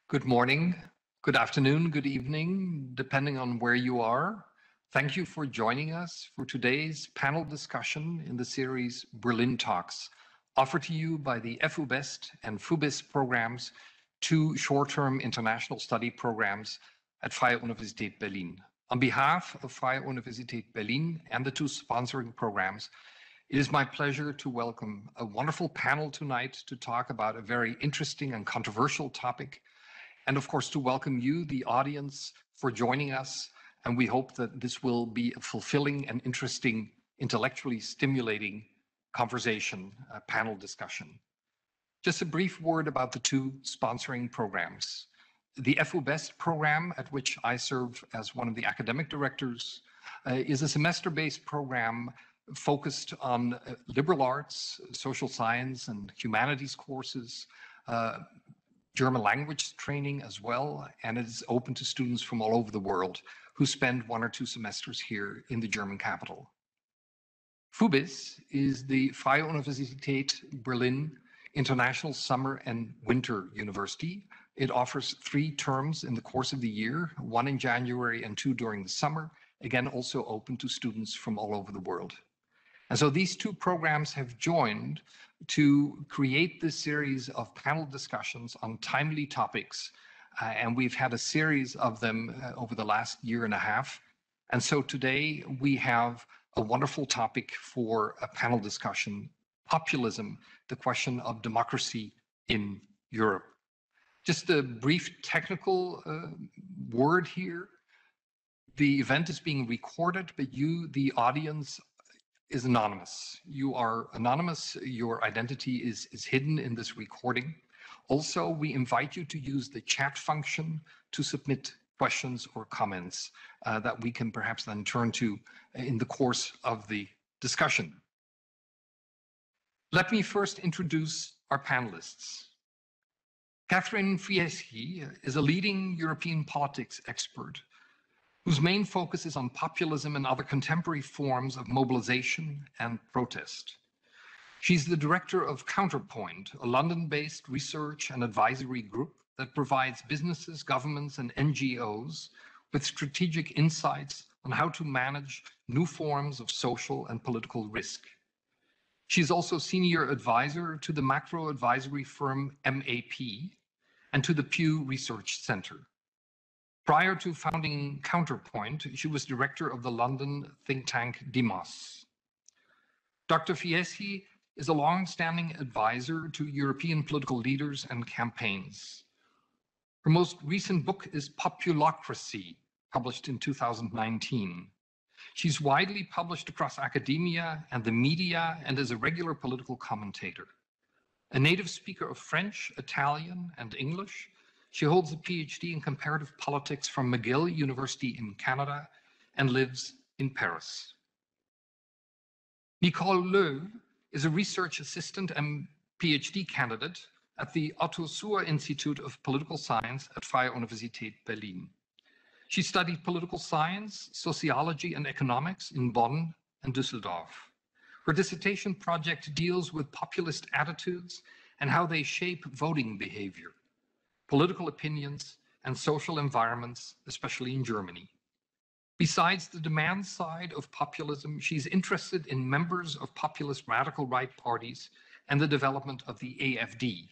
Good morning, good afternoon, good evening, depending on where you are. Thank you for joining us for today's panel discussion in the series Berlin Talks, offered to you by the FUBiS and FUBiS programs, two short-term international study programs at Freie Universität Berlin. On behalf of Freie Universität Berlin and the two sponsoring programs, it is my pleasure to welcome a wonderful panel tonight to talk about a very interesting and controversial topic, and of course to welcome you, the audience, for joining us. And we hope that this will be a fulfilling and interesting, intellectually stimulating conversation, panel discussion. Just a brief word about the two sponsoring programs. The FUBiS program, at which I serve as one of the academic directors, is a semester-based program focused on liberal arts, social science, and humanities courses, German language training as well, and it is open to students from all over the world who spend 1 or 2 semesters here in the German capital. FUBiS is the Freie Universität Berlin International Summer and Winter University. It offers 3 terms in the course of the year, 1 in January and 2 during the summer, again also open to students from all over the world. And so these two programs have joined to create this series of panel discussions on timely topics. And we've had a series of them over the last year and a half. And so today we have a wonderful topic for a panel discussion: populism, the question of democracy in Europe. Just a brief technical word here. The event is being recorded, but you, the audience, is anonymous. You are anonymous. Your identity is hidden in this recording. Also, we invite you to use the chat function to submit questions or comments that we can perhaps then turn to in the course of the discussion. Let me first introduce our panelists. Catherine Fieschi is a leading European politics expert whose main focus is on populism and other contemporary forms of mobilization and protest. She's the director of Counterpoint, a London-based research and advisory group that provides businesses, governments, and NGOs with strategic insights on how to manage new forms of social and political risk. She's also senior advisor to the macro advisory firm MAP and to the Pew Research Center. Prior to founding Counterpoint, she was director of the London think tank Demos. Dr. Fieschi is a long-standing advisor to European political leaders and campaigns. Her most recent book is Populocracy, published in 2019. She's widely published across academia and the media and is a regular political commentator. A native speaker of French, Italian, and English, she holds a PhD in comparative politics from McGill University in Canada and lives in Paris. Nicole Löw is a research assistant and PhD candidate at the Otto Suhr Institute of Political Science at Freie Universität Berlin. She studied political science, sociology, and economics in Bonn and Düsseldorf. Her dissertation project deals with populist attitudes and how they shape voting behavior, political opinions, and social environments, especially in Germany. Besides the demand side of populism, she's interested in members of populist radical right parties and the development of the AfD,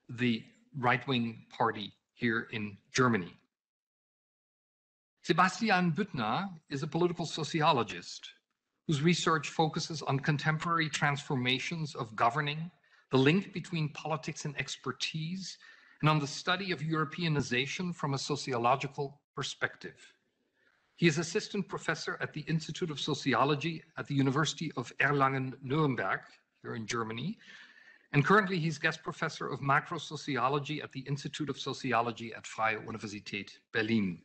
the right-wing party here in Germany. Sebastian Büttner is a political sociologist whose research focuses on contemporary transformations of governing, the link between politics and expertise, and on the study of Europeanization from a sociological perspective. He is assistant professor at the Institute of Sociology at the University of Erlangen-Nuremberg, here in Germany, and currently he's guest professor of macro sociology at the Institute of Sociology at Freie Universität Berlin.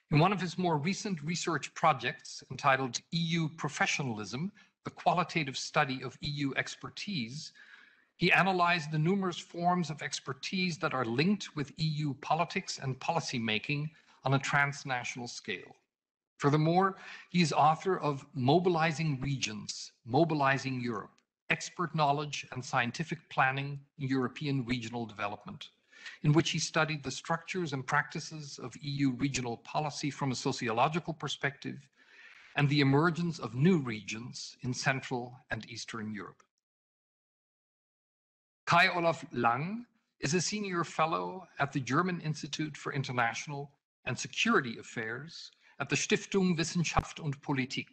In one of his more recent research projects entitled EU Professionalism, the qualitative study of EU expertise, he analyzed the numerous forms of expertise that are linked with EU politics and policymaking on a transnational scale. Furthermore, he is author of Mobilizing Regions, Mobilizing Europe, Expert Knowledge and Scientific Planning in European Regional Development. in which he studied the structures and practices of EU regional policy from a sociological perspective and the emergence of new regions in Central and Eastern Europe. Kai Olaf Lang is a senior fellow at the German Institute for International and Security Affairs at the Stiftung Wissenschaft und Politik,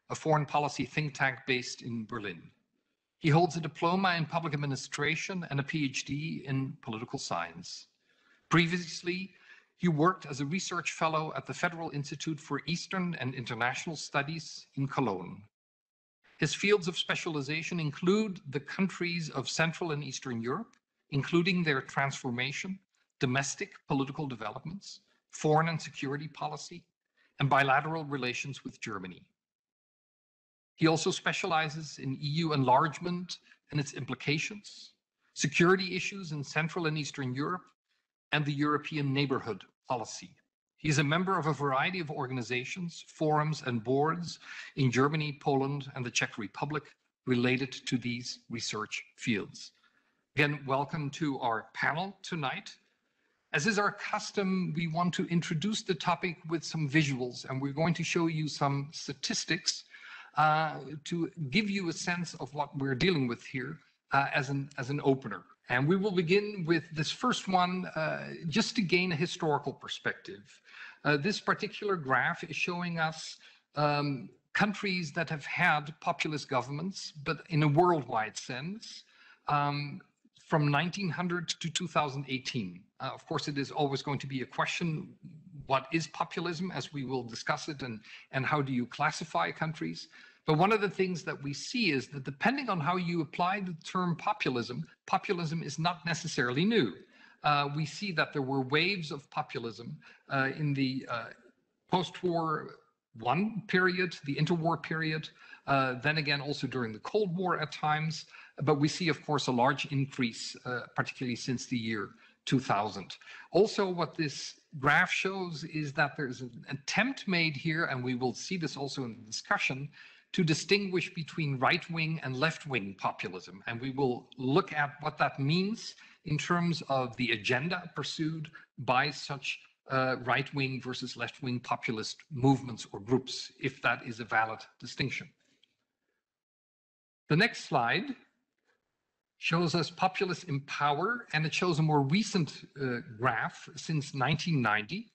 a foreign policy think tank based in Berlin. He holds a diploma in public administration and a PhD in political science. Previously, he worked as a research fellow at the Federal Institute for Eastern and International Studies in Cologne. His fields of specialization include the countries of Central and Eastern Europe, including their transformation, domestic political developments, foreign and security policy, and bilateral relations with Germany. He also specializes in EU enlargement and its implications, security issues in Central and Eastern Europe, and the European neighborhood policy. He is a member of a variety of organizations, forums, and boards in Germany, Poland, and the Czech Republic related to these research fields. Again, welcome to our panel tonight. As is our custom, we want to introduce the topic with some visuals, and we're going to show you some statistics to give you a sense of what we're dealing with here as an opener. And we will begin with this first one just to gain a historical perspective. This particular graph is showing us countries that have had populist governments, but in a worldwide sense, from 1900 to 2018. Of course, it is always going to be a question, what is populism, as we will discuss it, and how do you classify countries? But one of the things that we see is that depending on how you apply the term populism, populism is not necessarily new. We see that there were waves of populism in the post-war I period, the interwar period, then again also during the Cold War at times. But we see, of course, a large increase, particularly since the year 2000. Also, what this graph shows is that there's an attempt made here, and we will see this also in the discussion, to distinguish between right-wing and left-wing populism. And we will look at what that means in terms of the agenda pursued by such right-wing versus left-wing populist movements or groups, if that is a valid distinction. The next slide shows us populists in power, and it shows a more recent graph since 1990.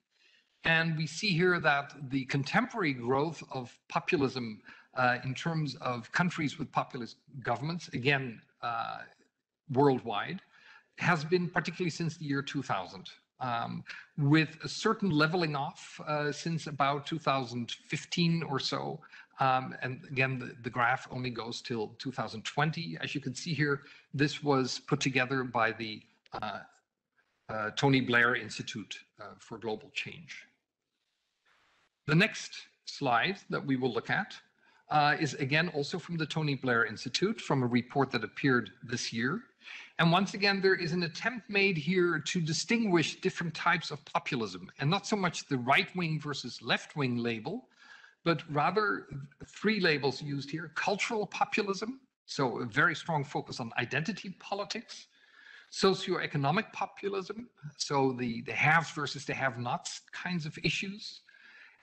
And we see here that the contemporary growth of populism in terms of countries with populist governments, again, worldwide, has been particularly since the year 2000, with a certain leveling off since about 2015 or so. And again, the graph only goes till 2020. As you can see here, this was put together by the Tony Blair Institute for Global Change. The next slide that we will look at is again also from the Tony Blair Institute, from a report that appeared this year. And once again, there is an attempt made here to distinguish different types of populism, and not so much the right-wing versus left-wing label, but rather three labels used here: cultural populism, so a very strong focus on identity politics; socioeconomic populism, so the haves versus the have-nots kinds of issues;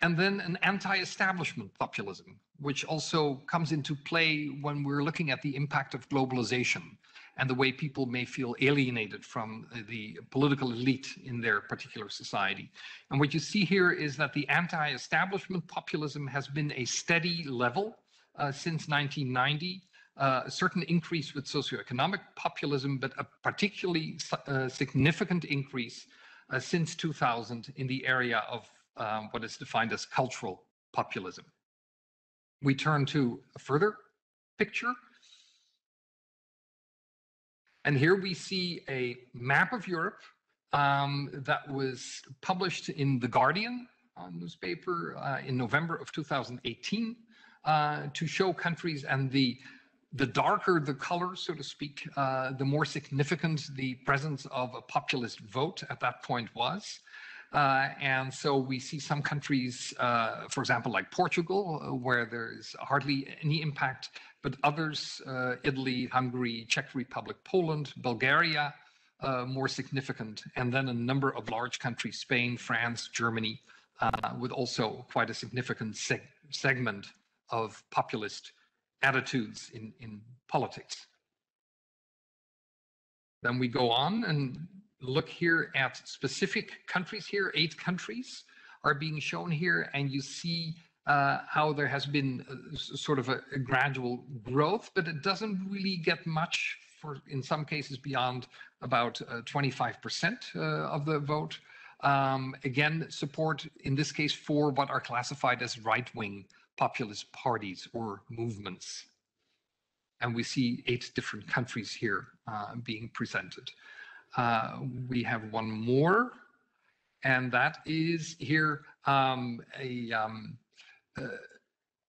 and then an anti-establishment populism, which also comes into play when we're looking at the impact of globalization and the way people may feel alienated from the political elite in their particular society. And what you see here is that the anti-establishment populism has been a steady level since 1990, a certain increase with socioeconomic populism, but a particularly significant increase since 2000 in the area of what is defined as cultural populism. We turn to a further picture. And here we see a map of Europe that was published in The Guardian newspaper in November of 2018 to show countries, and the darker the color, so to speak, the more significant the presence of a populist vote at that point was. And so we see some countries, for example, like Portugal, where there's hardly any impact, but others, Italy, Hungary, Czech Republic, Poland, Bulgaria, more significant, and then a number of large countries, Spain, France, Germany, with also quite a significant segment of populist attitudes in politics. Then we go on and look here at specific countries here. 8 countries are being shown here, and you see how there has been sort of a gradual growth, but it doesn't really get much for, in some cases, beyond about 25% of the vote. Again, support in this case for what are classified as right-wing populist parties or movements. And we see 8 different countries here being presented. We have one more, and that is here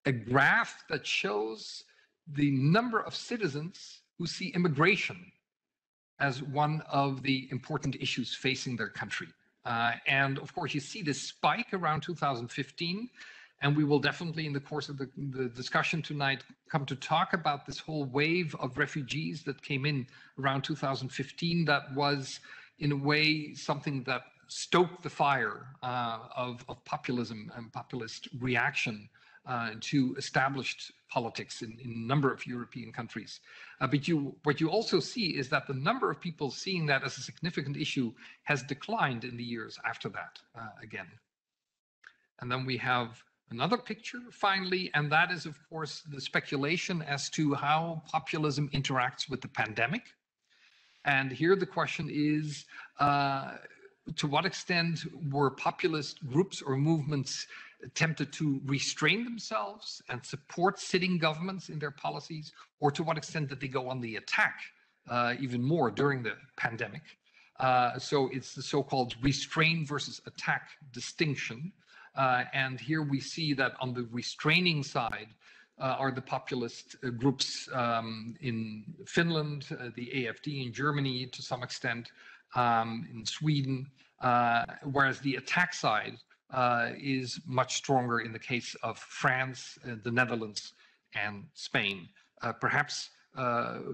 a graph that shows the number of citizens who see immigration as one of the important issues facing their country. And of course, you see this spike around 2015, and we will definitely in the course of the discussion tonight come to talk about this whole wave of refugees that came in around 2015 that was in a way something that stoked the fire of populism and populist reaction to established politics in a number of European countries. But what you also see is that the number of people seeing that as a significant issue has declined in the years after that again. And then we have another picture finally, and that is of course the speculation as to how populism interacts with the pandemic. And here the question is, to what extent were populist groups or movements tempted to restrain themselves and support sitting governments in their policies, or to what extent did they go on the attack even more during the pandemic? So it's the so-called restrain versus attack distinction. And here we see that on the restraining side are the populist groups in Finland, the AfD in Germany to some extent, in Sweden, whereas the attack side is much stronger in the case of France, the Netherlands, and Spain. Perhaps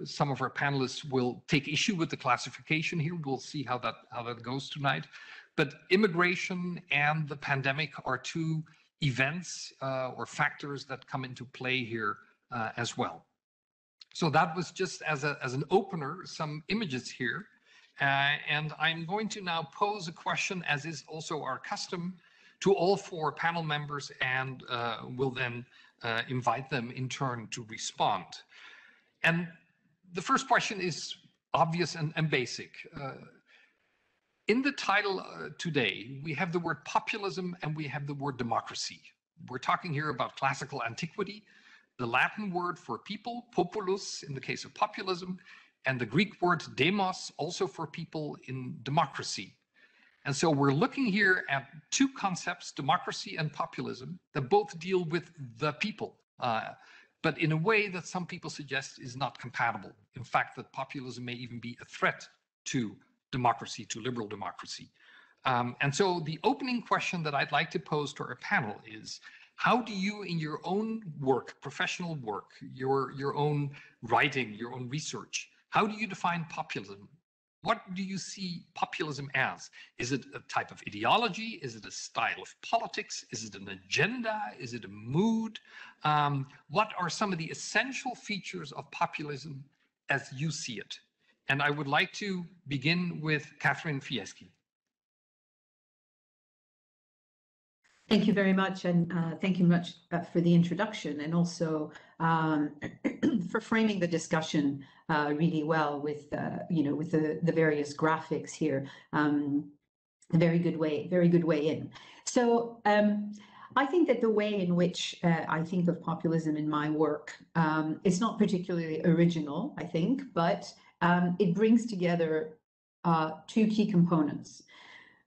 some of our panelists will take issue with the classification here. We'll see how that goes tonight. But immigration and the pandemic are 2 events or factors that come into play here as well. So that was just as an opener, some images here. And I'm going to now pose a question, as is also our custom, to all 4 panel members, and will then invite them in turn to respond. And the first question is obvious and basic. In the title today, we have the word populism and we have the word democracy. We're talking here about classical antiquity, the Latin word for people, populus, in the case of populism, and the Greek word demos, also for people in democracy. And so we're looking here at 2 concepts, democracy and populism, that both deal with the people, but in a way that some people suggest is not compatible. In fact, that populism may even be a threat to democracy, to liberal democracy. And so the opening question that I'd like to pose to our panel is, how do you, in your own work, professional work, your own writing, your own research, how do you define populism? What do you see populism as? Is it a type of ideology? Is it a style of politics? Is it an agenda? Is it a mood? What are some of the essential features of populism as you see it? And I would like to begin with Catherine Fieschi. Thank you very much, and thank you much for the introduction, and also for framing the discussion really well with with the various graphics here. Very good way in. So I think that the way in which I think of populism in my work is not particularly original, I think, but it brings together 2 key components.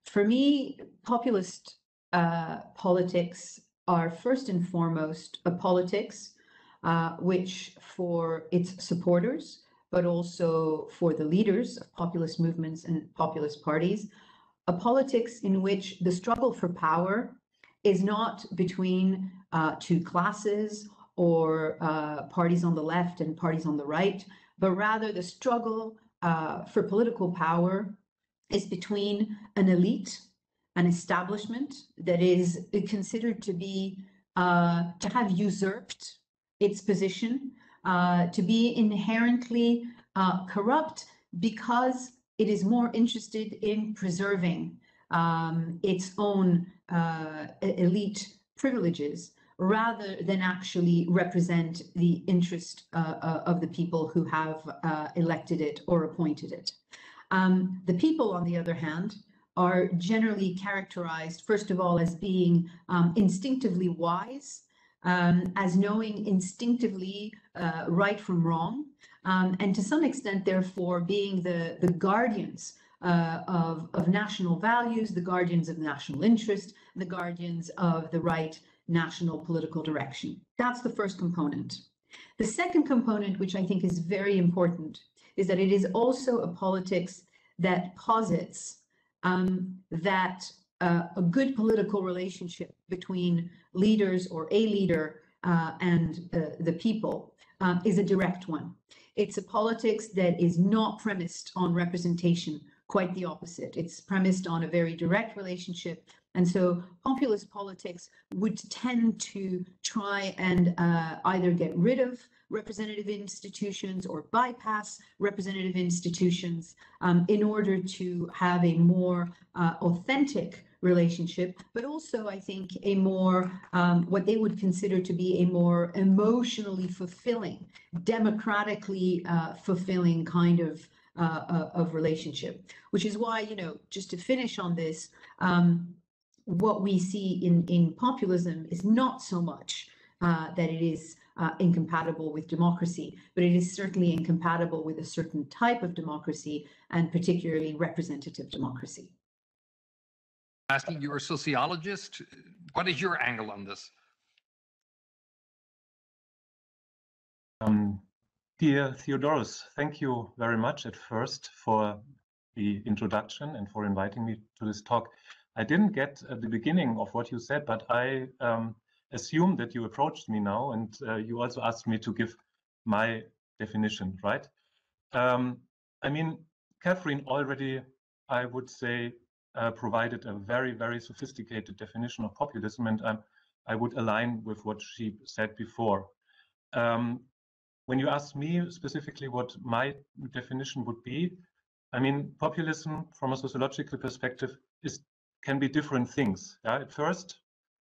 For me, populist politics are first and foremost a politics which, for its supporters, but also for the leaders of populist movements and populist parties, a politics in which the struggle for power is not between 2 classes or parties on the left and parties on the right, but rather the struggle for political power is between an elite, an establishment that is considered to be to have usurped its position, to be inherently corrupt because it is more interested in preserving its own elite privileges rather than actually represent the interest of the people who have elected it or appointed it. The people, on the other hand, are generally characterized, first of all, as being instinctively wise, as knowing instinctively right from wrong, and to some extent, therefore, being the guardians of national values, the guardians of national interest, the guardians of the right national political direction. That's the first component. The second component, which I think is very important, is that it is also a politics that posits that a good political relationship between leaders or a leader and the people is a direct one. It's a politics that is not premised on representation, quite the opposite. It's premised on a very direct relationship. And so populist politics would tend to try and either get rid of representative institutions or bypass representative institutions in order to have a more authentic relationship, but also I think a more, what they would consider to be a more emotionally fulfilling, democratically fulfilling kind of relationship, which is why, you know, just to finish on this, what we see in populism is not so much that it is incompatible with democracy, but it is certainly incompatible with a certain type of democracy, and particularly representative democracy. Asking, you're a sociologist. What is your angle on this? Dear Theodoros, thank you very much at first for the introduction and for inviting me to this talk. I didn't get the beginning of what you said, but I assume that you approached me now, and you also asked me to give my definition, right? I mean, Catherine already, I would say, provided a very, very sophisticated definition of populism, and I would align with what she said before. When you ask me specifically what my definition would be, I mean, populism from a sociological perspective can be different things. Yeah? At first,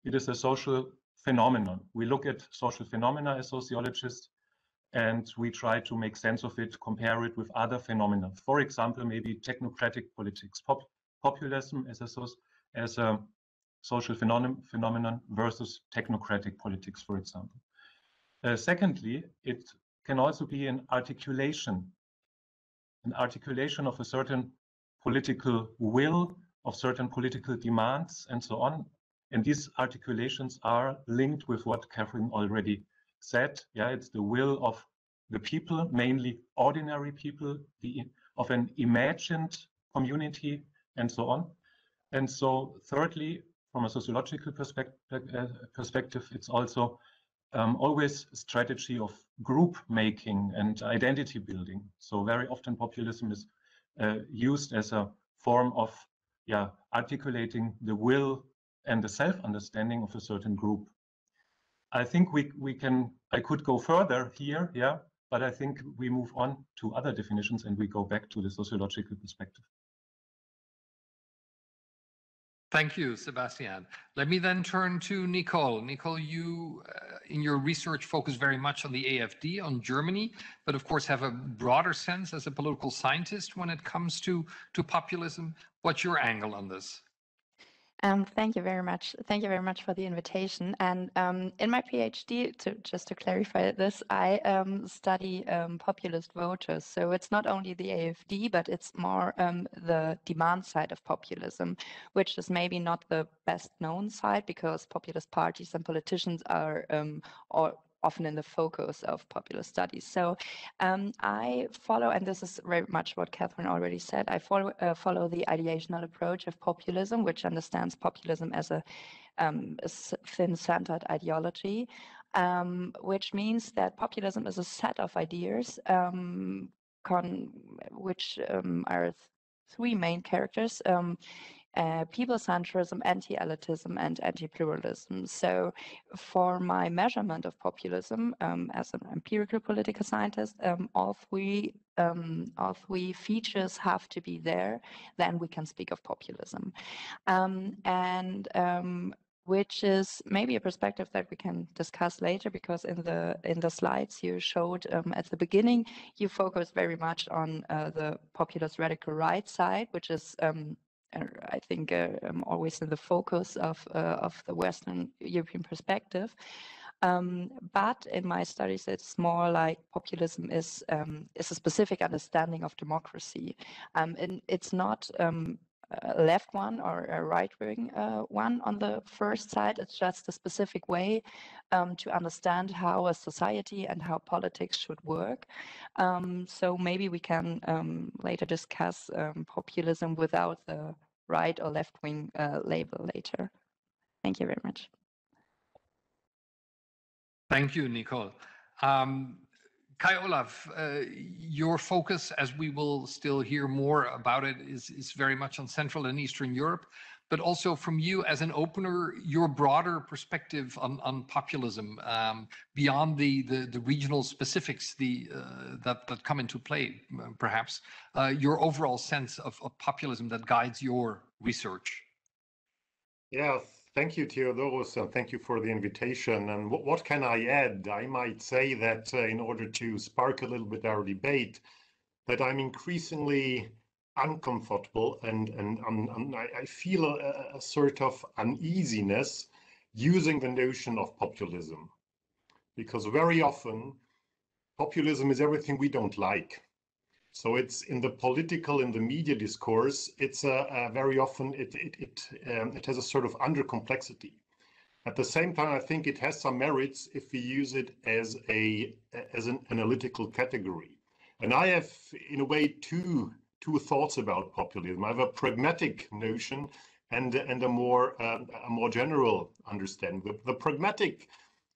it is a social phenomenon. We look at social phenomena as sociologists, and we try to make sense of it, compare it with other phenomena. For example, maybe technocratic politics, populism as a social phenomenon versus technocratic politics, for example. Secondly, it can also be an articulation of a certain political will, of certain political demands, and so on. And these articulations are linked with what Catherine already said. Yeah, it's the will of the people, mainly ordinary people, of an imagined community, and so on. And so thirdly, from a sociological perspective, it's also always a strategy of group making and identity building. So very often populism is used as a form of articulating the will and the self-understanding of a certain group. I think I could go further here, yeah, but I think we move on to other definitions and we go back to the sociological perspective. Thank you, Sebastian. Let me then turn to Nicole. Nicole, you, in your research, focus very much on the AfD, on Germany, but of course have a broader sense as a political scientist when it comes to populism. What's your angle on this? Thank you very much. Thank you very much for the invitation. And in my PhD, just to clarify this, I study populist voters. So it's not only the AfD, but it's more the demand side of populism, which is maybe not the best known side because populist parties and politicians are often in the focus of populist studies. So I follow, and this is very much what Catherine already said, I follow the ideational approach of populism, which understands populism as a thin-centered ideology, which means that populism is a set of ideas which are three main characters. People-centrism, anti-elitism, and anti-pluralism. So for my measurement of populism as an empirical political scientist, all three features have to be there, then we can speak of populism. Which is maybe a perspective that we can discuss later, because in the slides you showed at the beginning, you focused very much on the populist radical right side, which is I think always in the focus of the Western European perspective. But in my studies, it's more like populism is a specific understanding of democracy, and it's not a left one or a right-wing one on the first side. It's just a specific way to understand how a society and how politics should work. So maybe we can later discuss populism without the right or left-wing label later. Thank you very much. Thank you, Nicole. Kai Olaf, your focus, as we will still hear more about it, is very much on Central and Eastern Europe, but also from you as an opener, your broader perspective on populism beyond the regional specifics that come into play, perhaps, your overall sense of populism that guides your research. Yeah, thank you, Theodoros, and thank you for the invitation. And what can I add? I might say that in order to spark a little bit our debate, that I'm increasingly uncomfortable and I feel a sort of uneasiness using the notion of populism, because very often populism is everything we don't like. So it's in the political, in the media discourse, it's very often it has a sort of under complexity. At the same time, I think it has some merits if we use it as an analytical category. And I have, in a way, two thoughts about populism. I have a pragmatic notion and a more general understanding. The pragmatic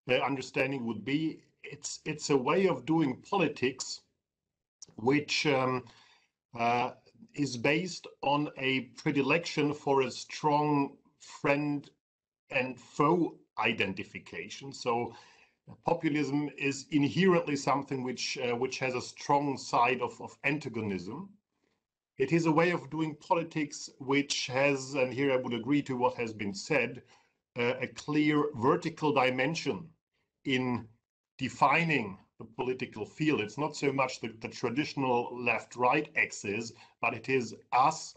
understanding would be it's a way of doing politics which is based on a predilection for a strong friend and foe identification. So populism is inherently something which has a strong side of antagonism. It is a way of doing politics which has, and here I would agree to what has been said, a clear vertical dimension in defining the political field. It's not so much the traditional left-right axis, but it is us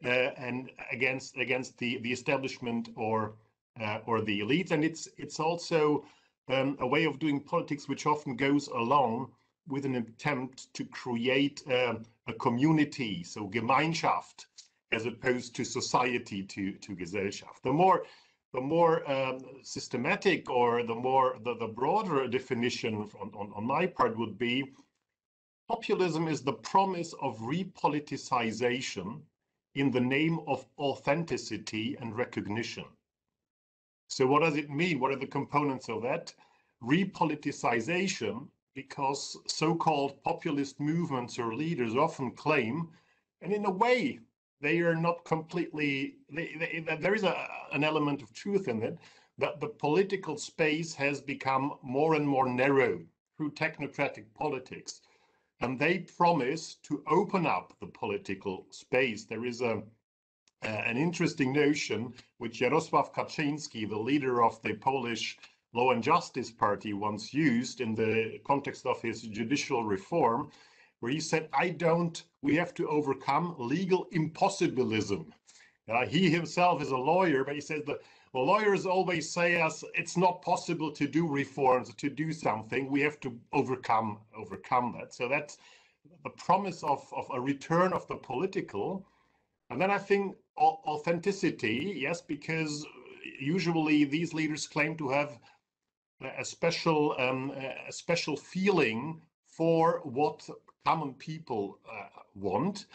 and against the establishment or the elites, and it's also a way of doing politics which often goes along with an attempt to create a community, so Gemeinschaft, as opposed to society, to Gesellschaft. The more systematic or the broader definition on my part would be populism is the promise of repoliticization in the name of authenticity and recognition. So what does it mean? What are the components of that? Repoliticization, because so-called populist movements or leaders often claim, and in a way, they are not completely, there is an element of truth in it, that the political space has become more and more narrow through technocratic politics. And they promise to open up the political space. There is an interesting notion which Jarosław Kaczyński, the leader of the Polish Law and Justice Party, once used in the context of his judicial reform, where he said, we have to overcome legal impossibilism. He himself is a lawyer, but he says the lawyers always say us, it's not possible to do reforms, to do something. We have to overcome that. So that's the promise of a return of the political. And then I think authenticity, yes, because usually these leaders claim to have a special feeling for what common people want.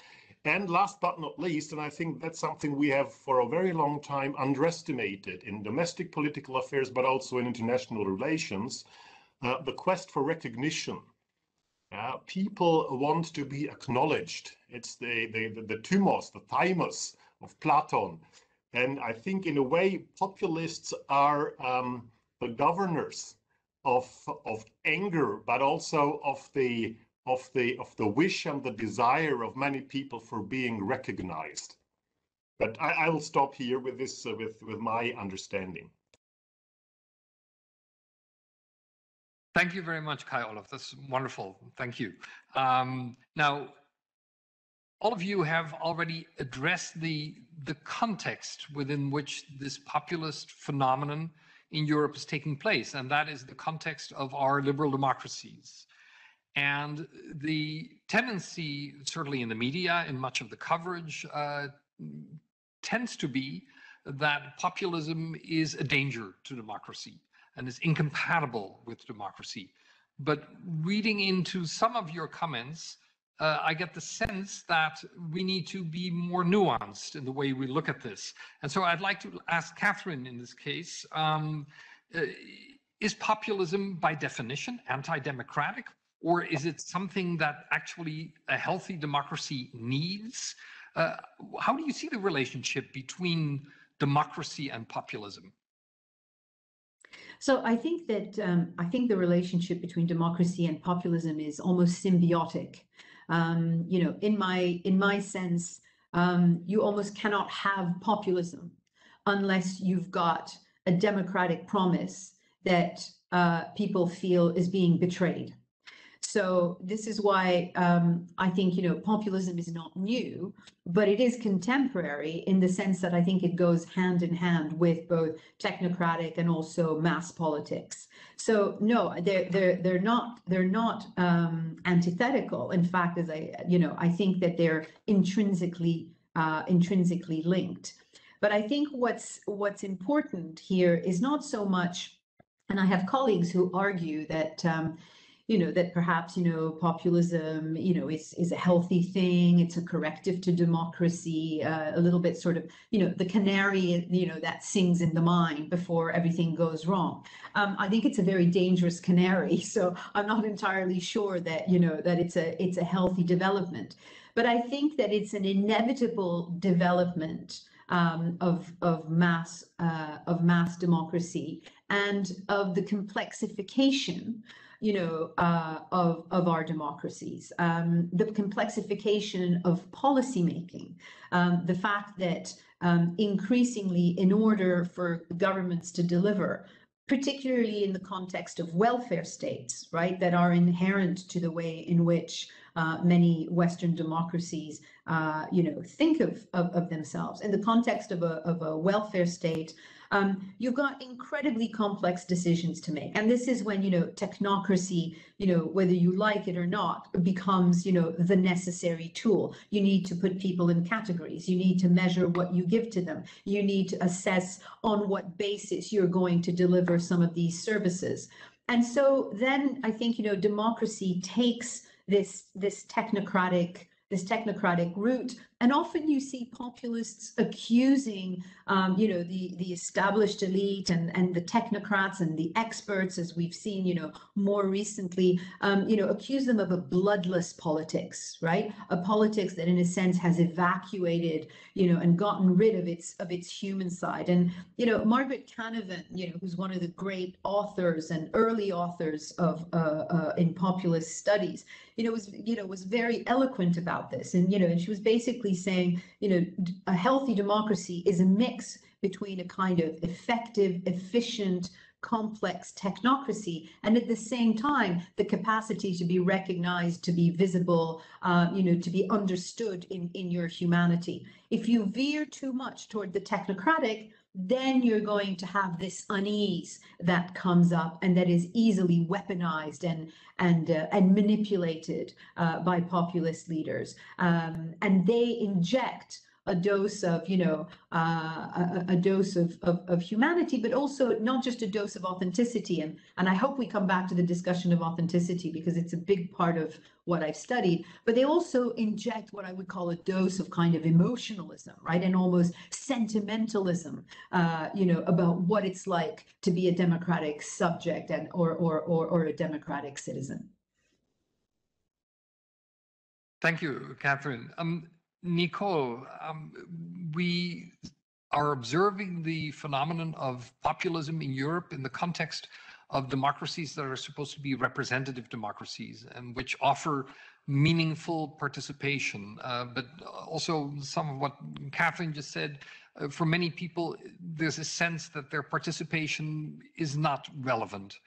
And last but not least, and I think that's something we have for a very long time underestimated in domestic political affairs, but also in international relations, the quest for recognition. people want to be acknowledged. It's the thumos, the thymus of Platon. And I think in a way, populists are the governors of anger, but also of the wish and the desire of many people for being recognized. But I will stop here with this, with my understanding. Thank you very much, Kai Olaf. That's wonderful. Thank you. Now, all of you have already addressed the context within which this populist phenomenon in Europe is taking place, and that is the context of our liberal democracies. And the tendency, certainly in the media, in much of the coverage, tends to be that populism is a danger to democracy and is incompatible with democracy. But reading into some of your comments, I get the sense that we need to be more nuanced in the way we look at this. And so I'd like to ask Catherine in this case, is populism by definition anti-democratic, or is it something that actually a healthy democracy needs? How do you see the relationship between democracy and populism? So I think that the relationship between democracy and populism is almost symbiotic. You know, in my sense, you almost cannot have populism unless you've got a democratic promise that people feel is being betrayed. So this is why I think, you know, populism is not new, but it is contemporary in the sense that I think it goes hand in hand with both technocratic and also mass politics. So no, they're not antithetical. In fact, as I think that they're intrinsically linked. But I think what's important here is not so much, and I have colleagues who argue that that perhaps, populism, is a healthy thing. It's a corrective to democracy, a little bit sort of, the canary, that sings in the mine before everything goes wrong. I think it's a very dangerous canary. So I'm not entirely sure that, that it's a healthy development. But I think that it's an inevitable development of mass democracy and of the complexification of our democracies, the complexification of policymaking, the fact that increasingly, in order for governments to deliver, particularly in the context of welfare states, right, that are inherent to the way in which many Western democracies, think of themselves. In the context of a welfare state, you've got incredibly complex decisions to make. And this is when, technocracy, whether you like it or not, becomes, the necessary tool. You need to put people in categories. You need to measure what you give to them. You need to assess on what basis you're going to deliver some of these services. And so then I think, democracy takes this technocratic route. And often you see populists accusing, the established elite and the technocrats and the experts, as we've seen, more recently, accuse them of a bloodless politics, right? A politics that, in a sense, has evacuated, and gotten rid of its human side. And, Margaret Canavan, who's one of the great authors and early authors of in populist studies, was very eloquent about this. And, and she was basically saying, a healthy democracy is a mix between a kind of effective, efficient, complex technocracy, and at the same time, the capacity to be recognized, to be visible, to be understood in your humanity. If you veer too much toward the technocratic, then you're going to have this unease that comes up and that is easily weaponized and manipulated by populist leaders. And they inject a dose of, a dose of humanity, but also not just a dose of authenticity. And I hope we come back to the discussion of authenticity because it's a big part of what I've studied, but they also inject what I would call a dose of kind of emotionalism, right? And almost sentimentalism, about what it's like to be a democratic subject or a democratic citizen. Thank you, Catherine. Nicole, we are observing the phenomenon of populism in Europe in the context of democracies that are supposed to be representative democracies and which offer meaningful participation. But also some of what Catherine just said, for many people, there's a sense that their participation is not relevant,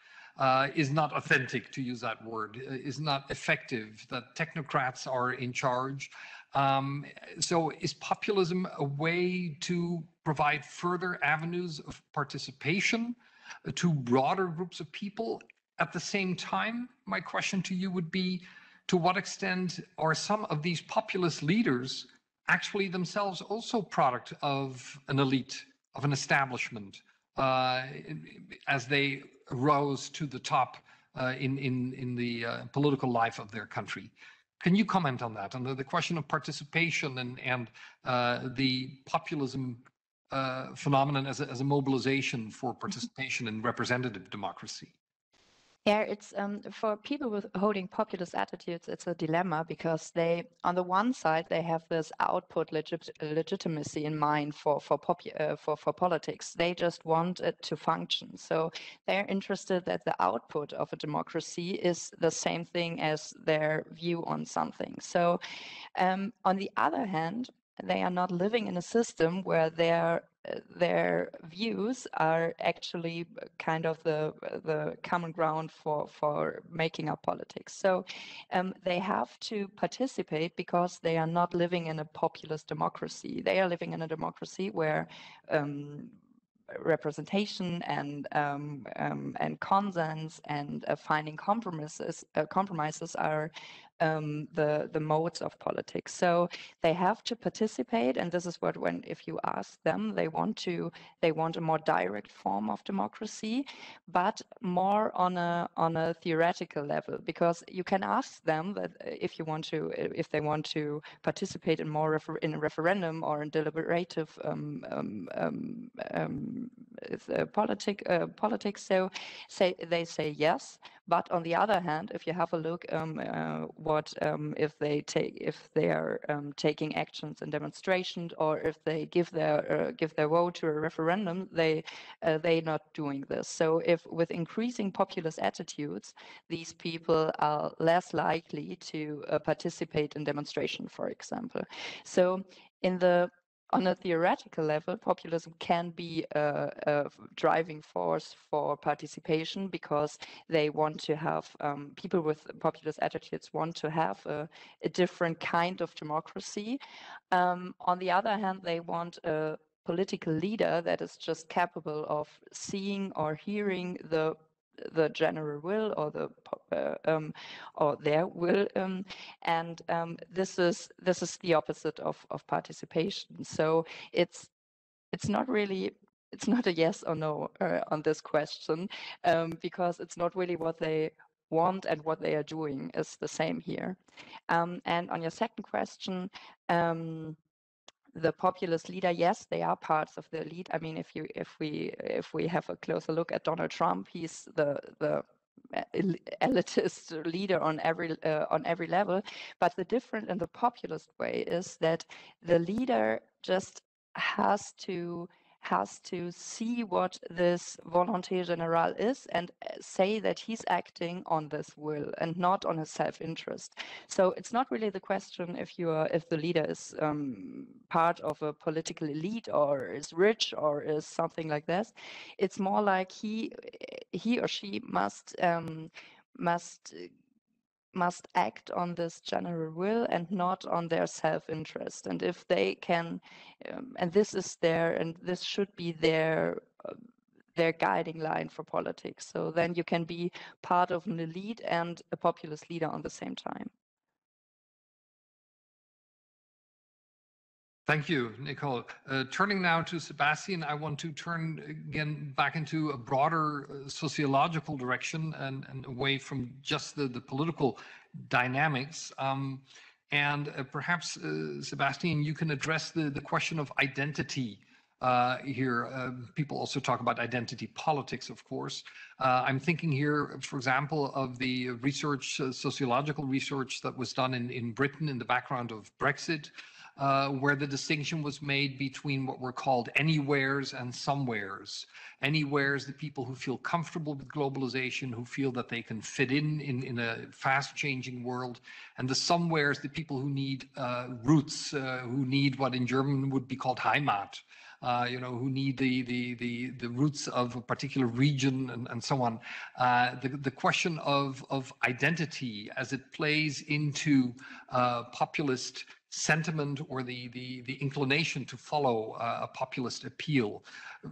is not authentic, to use that word, is not effective, that technocrats are in charge. So is populism a way to provide further avenues of participation to broader groups of people? At the same time, my question to you would be, to what extent are some of these populist leaders actually themselves also product of an elite, of an establishment, as they rose to the top in the political life of their country? Can you comment on that, on the question of participation and the populism phenomenon as a mobilization for participation in representative democracy? Yeah, it's for people with holding populist attitudes, it's a dilemma because they, on the one side, they have this output legitimacy in mind for politics. They just want it to function. So they're interested that the output of a democracy is the same thing as their view on something. So on the other hand, they are not living in a system where their views are actually kind of the common ground for making up politics. So they have to participate because they are not living in a populist democracy. They are living in a democracy where representation and consens and finding compromises are the modes of politics. So they have to participate, and this is what, when if you ask them, they want a more direct form of democracy, but more on a theoretical level, because you can ask them that if they want to participate in more in a referendum or in deliberative politics. So they say yes, but on the other hand, if you have a look if they are taking actions in demonstrations, or if they give their vote to a referendum, they're not doing this. So if with increasing populist attitudes, these people are less likely to participate in demonstration, for example. So on a theoretical level, populism can be a driving force for participation, because they want to have people with populist attitudes want to have a different kind of democracy. On the other hand, they want a political leader that is just capable of seeing or hearing the general will or their will, and this is the opposite of participation. So it's not a yes or no on this question, because it's not really what they want, and what they are doing is the same here. And on your second question, the populist leader, yes, they are parts of the elite. I mean, if we have a closer look at Donald Trump, he's the elitist leader on every level. But the difference in the populist way is that the leader just has to see what this volonté générale is, and say that he's acting on this will and not on his self-interest. So it's not really the question if the leader is part of a political elite, or is rich, or is something like this. It's more like he or she must act on this general will and not on their self-interest. And if they can, and this should be their guiding line for politics. So then you can be part of an elite and a populist leader on the same time. Thank you, Nicole. Turning now to Sebastian, I want to turn again back into a broader sociological direction and away from just the political dynamics. And perhaps, Sebastian, you can address the question of identity here. People also talk about identity politics, of course. I'm thinking here, for example, of the research, sociological research that was done in Britain in the background of Brexit, where the distinction was made between what were called anywheres and somewheres. Anywheres, the people who feel comfortable with globalization, who feel that they can fit in a fast-changing world, and the somewheres, the people who need roots, who need what in German would be called Heimat. Who need the roots of a particular region and so on. The question of identity as it plays into populist sentiment or the inclination to follow a populist appeal.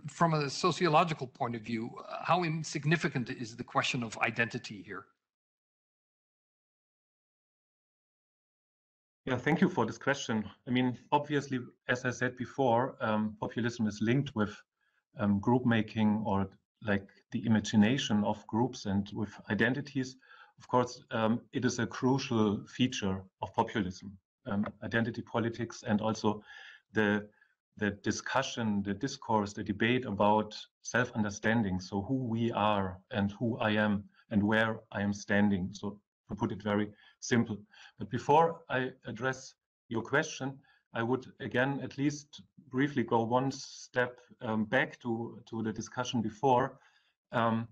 From a sociological point of view, how insignificant is the question of identity here? Yeah, thank you for this question. I mean, obviously, as I said before, populism is linked with group making or like the imagination of groups and with identities. Of course, it is a crucial feature of populism, identity politics, and also the discussion, the discourse, the debate about self-understanding. So who we are and who I am and where I am standing. So to put it very simple. But before I address your question, I would again at least briefly go one step back to the discussion before. The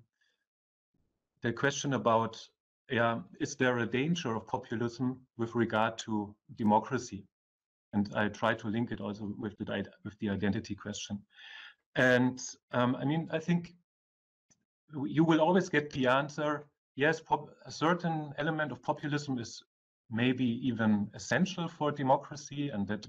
question about, is there a danger of populism with regard to democracy? And I try to link it also with the identity question. And I mean, I think you will always get the answer, yes, a certain element of populism is maybe even essential for democracy, and that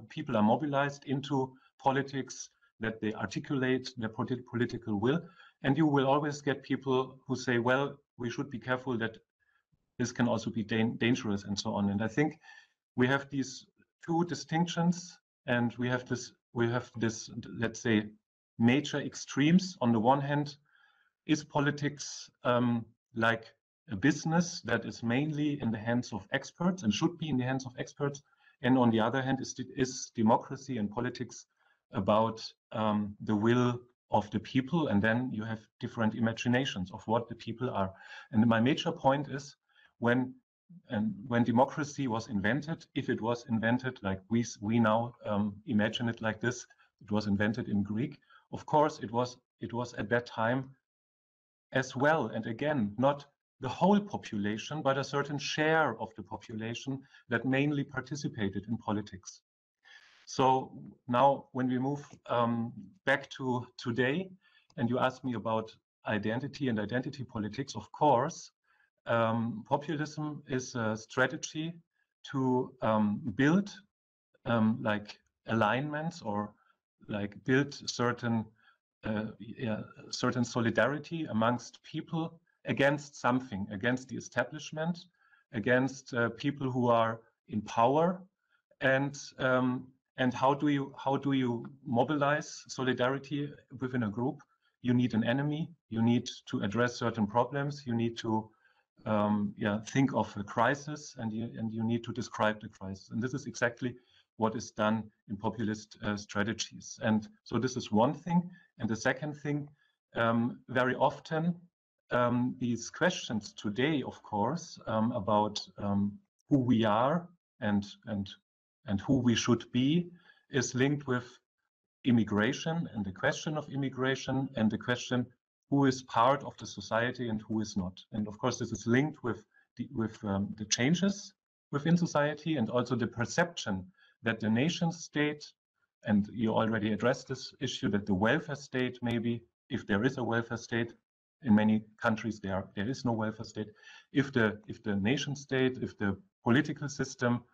people are mobilized into politics, that they articulate their political will. And you will always get people who say, well, we should be careful that this can also be dangerous and so on. And I think we have these two distinctions, and we have this, let's say, major extremes. On the one hand, is politics like a business that is mainly in the hands of experts and should be in the hands of experts? And on the other hand, is democracy and politics about the will of the people? And then you have different imaginations of what the people are. And my major point is when democracy was invented, if it was invented like we now imagine it like this, it was invented in Greek. Of course, it was at that time as well, and again, not the whole population, but a certain share of the population that mainly participated in politics. So now when we move back to today, and you ask me about identity and identity politics, of course, populism is a strategy to build like alignments or like build certain solidarity amongst people against something, against the establishment, against people who are in power, and how do you mobilize solidarity within a group? You need an enemy. You need to address certain problems. You need to think of a crisis, and you need to describe the crisis. And this is exactly what is done in populist strategies. And so this is one thing. And the second thing, very often these questions today, of course, about who we are and who we should be, is linked with immigration and the question of immigration and the question who is part of the society and who is not. And of course, this is linked with the changes within society and also the perception that the nation state, and you already addressed this issue, that the welfare state, maybe, if there is a welfare state, in many countries there is no welfare state. If the nation state, if the political system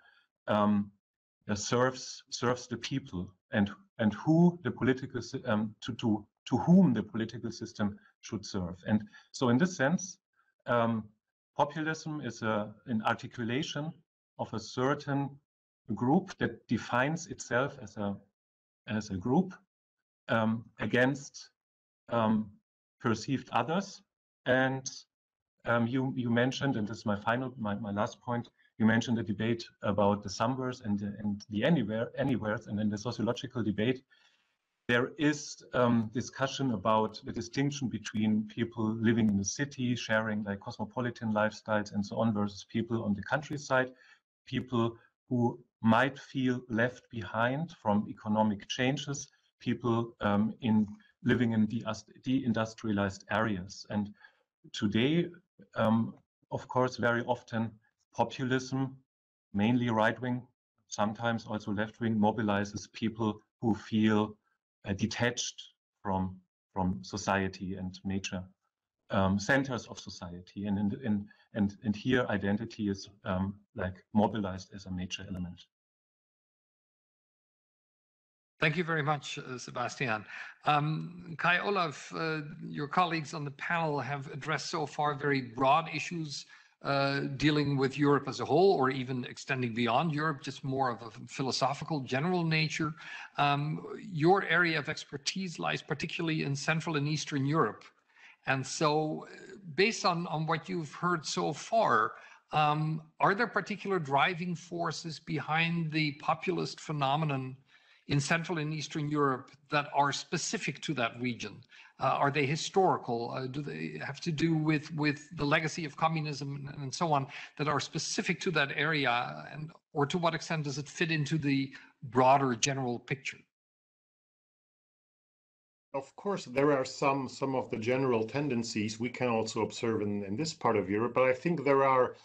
serves the people, and who the political to whom the political system should serve. And so in this sense, populism is an articulation of a certain group that defines itself as a group against perceived others. And you mentioned, and this is my last point, you mentioned the debate about the somewheres and the anywheres, and then the sociological debate there is discussion about the distinction between people living in the city, sharing like cosmopolitan lifestyles and so on, versus people on the countryside, people who might feel left behind from economic changes, people living in deindustrialized areas. And today, of course, very often populism, mainly right-wing, sometimes also left-wing, mobilizes people who feel detached from society and major centers of society, and here identity is like mobilized as a major element. Thank you very much, Sebastian. Kai Olaf, your colleagues on the panel have addressed so far very broad issues dealing with Europe as a whole, or even extending beyond Europe, just more of a philosophical, general nature. Your area of expertise lies particularly in Central and Eastern Europe. And so based on what you've heard so far, are there particular driving forces behind the populist phenomenon in Central and Eastern Europe that are specific to that region? Are they historical? Do they have to do with the legacy of communism and so on that are specific to that area? And or to what extent does it fit into the broader general picture? Of course, there are some of the general tendencies we can also observe in this part of Europe, but I think there are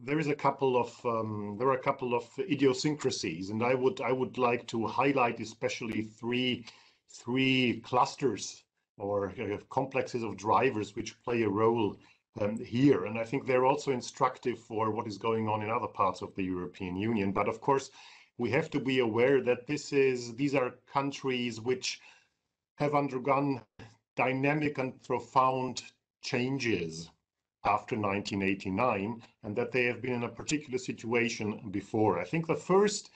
a couple of idiosyncrasies, and I would like to highlight especially three clusters or complexes of drivers which play a role here, and I think they're also instructive for what is going on in other parts of the European Union. But of course, we have to be aware that these are countries which have undergone dynamic and profound changes after 1989, and that they have been in a particular situation before. I think the first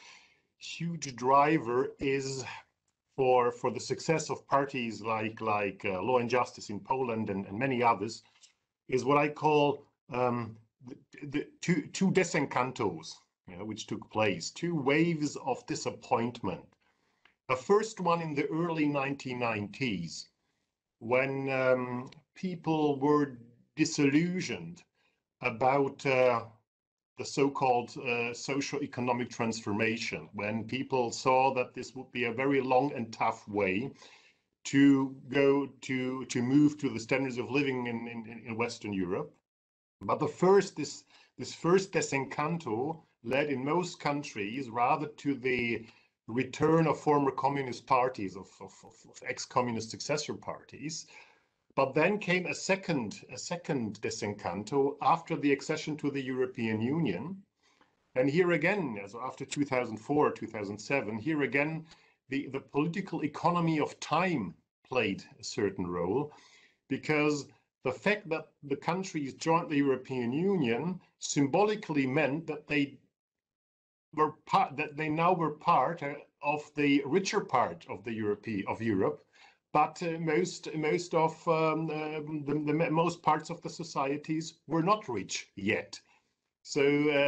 huge driver is for the success of parties like Law and Justice in Poland and many others, is what I call the two desencantos, which took place, two waves of disappointment. The first one in the early 1990s, when people were disillusioned about the so-called socio-economic transformation, when people saw that this would be a very long and tough way to move to the standards of living in Western Europe. But this first desencanto led in most countries rather to the return of former communist parties, of ex-communist successor parties. But then came a second desencanto after the accession to the European Union. And here again, as after 2004, 2007, here again, the political economy of time played a certain role, because the fact that the countries joined the European Union symbolically meant that they now were part of the richer part of Europe, but most parts of the societies were not rich yet. So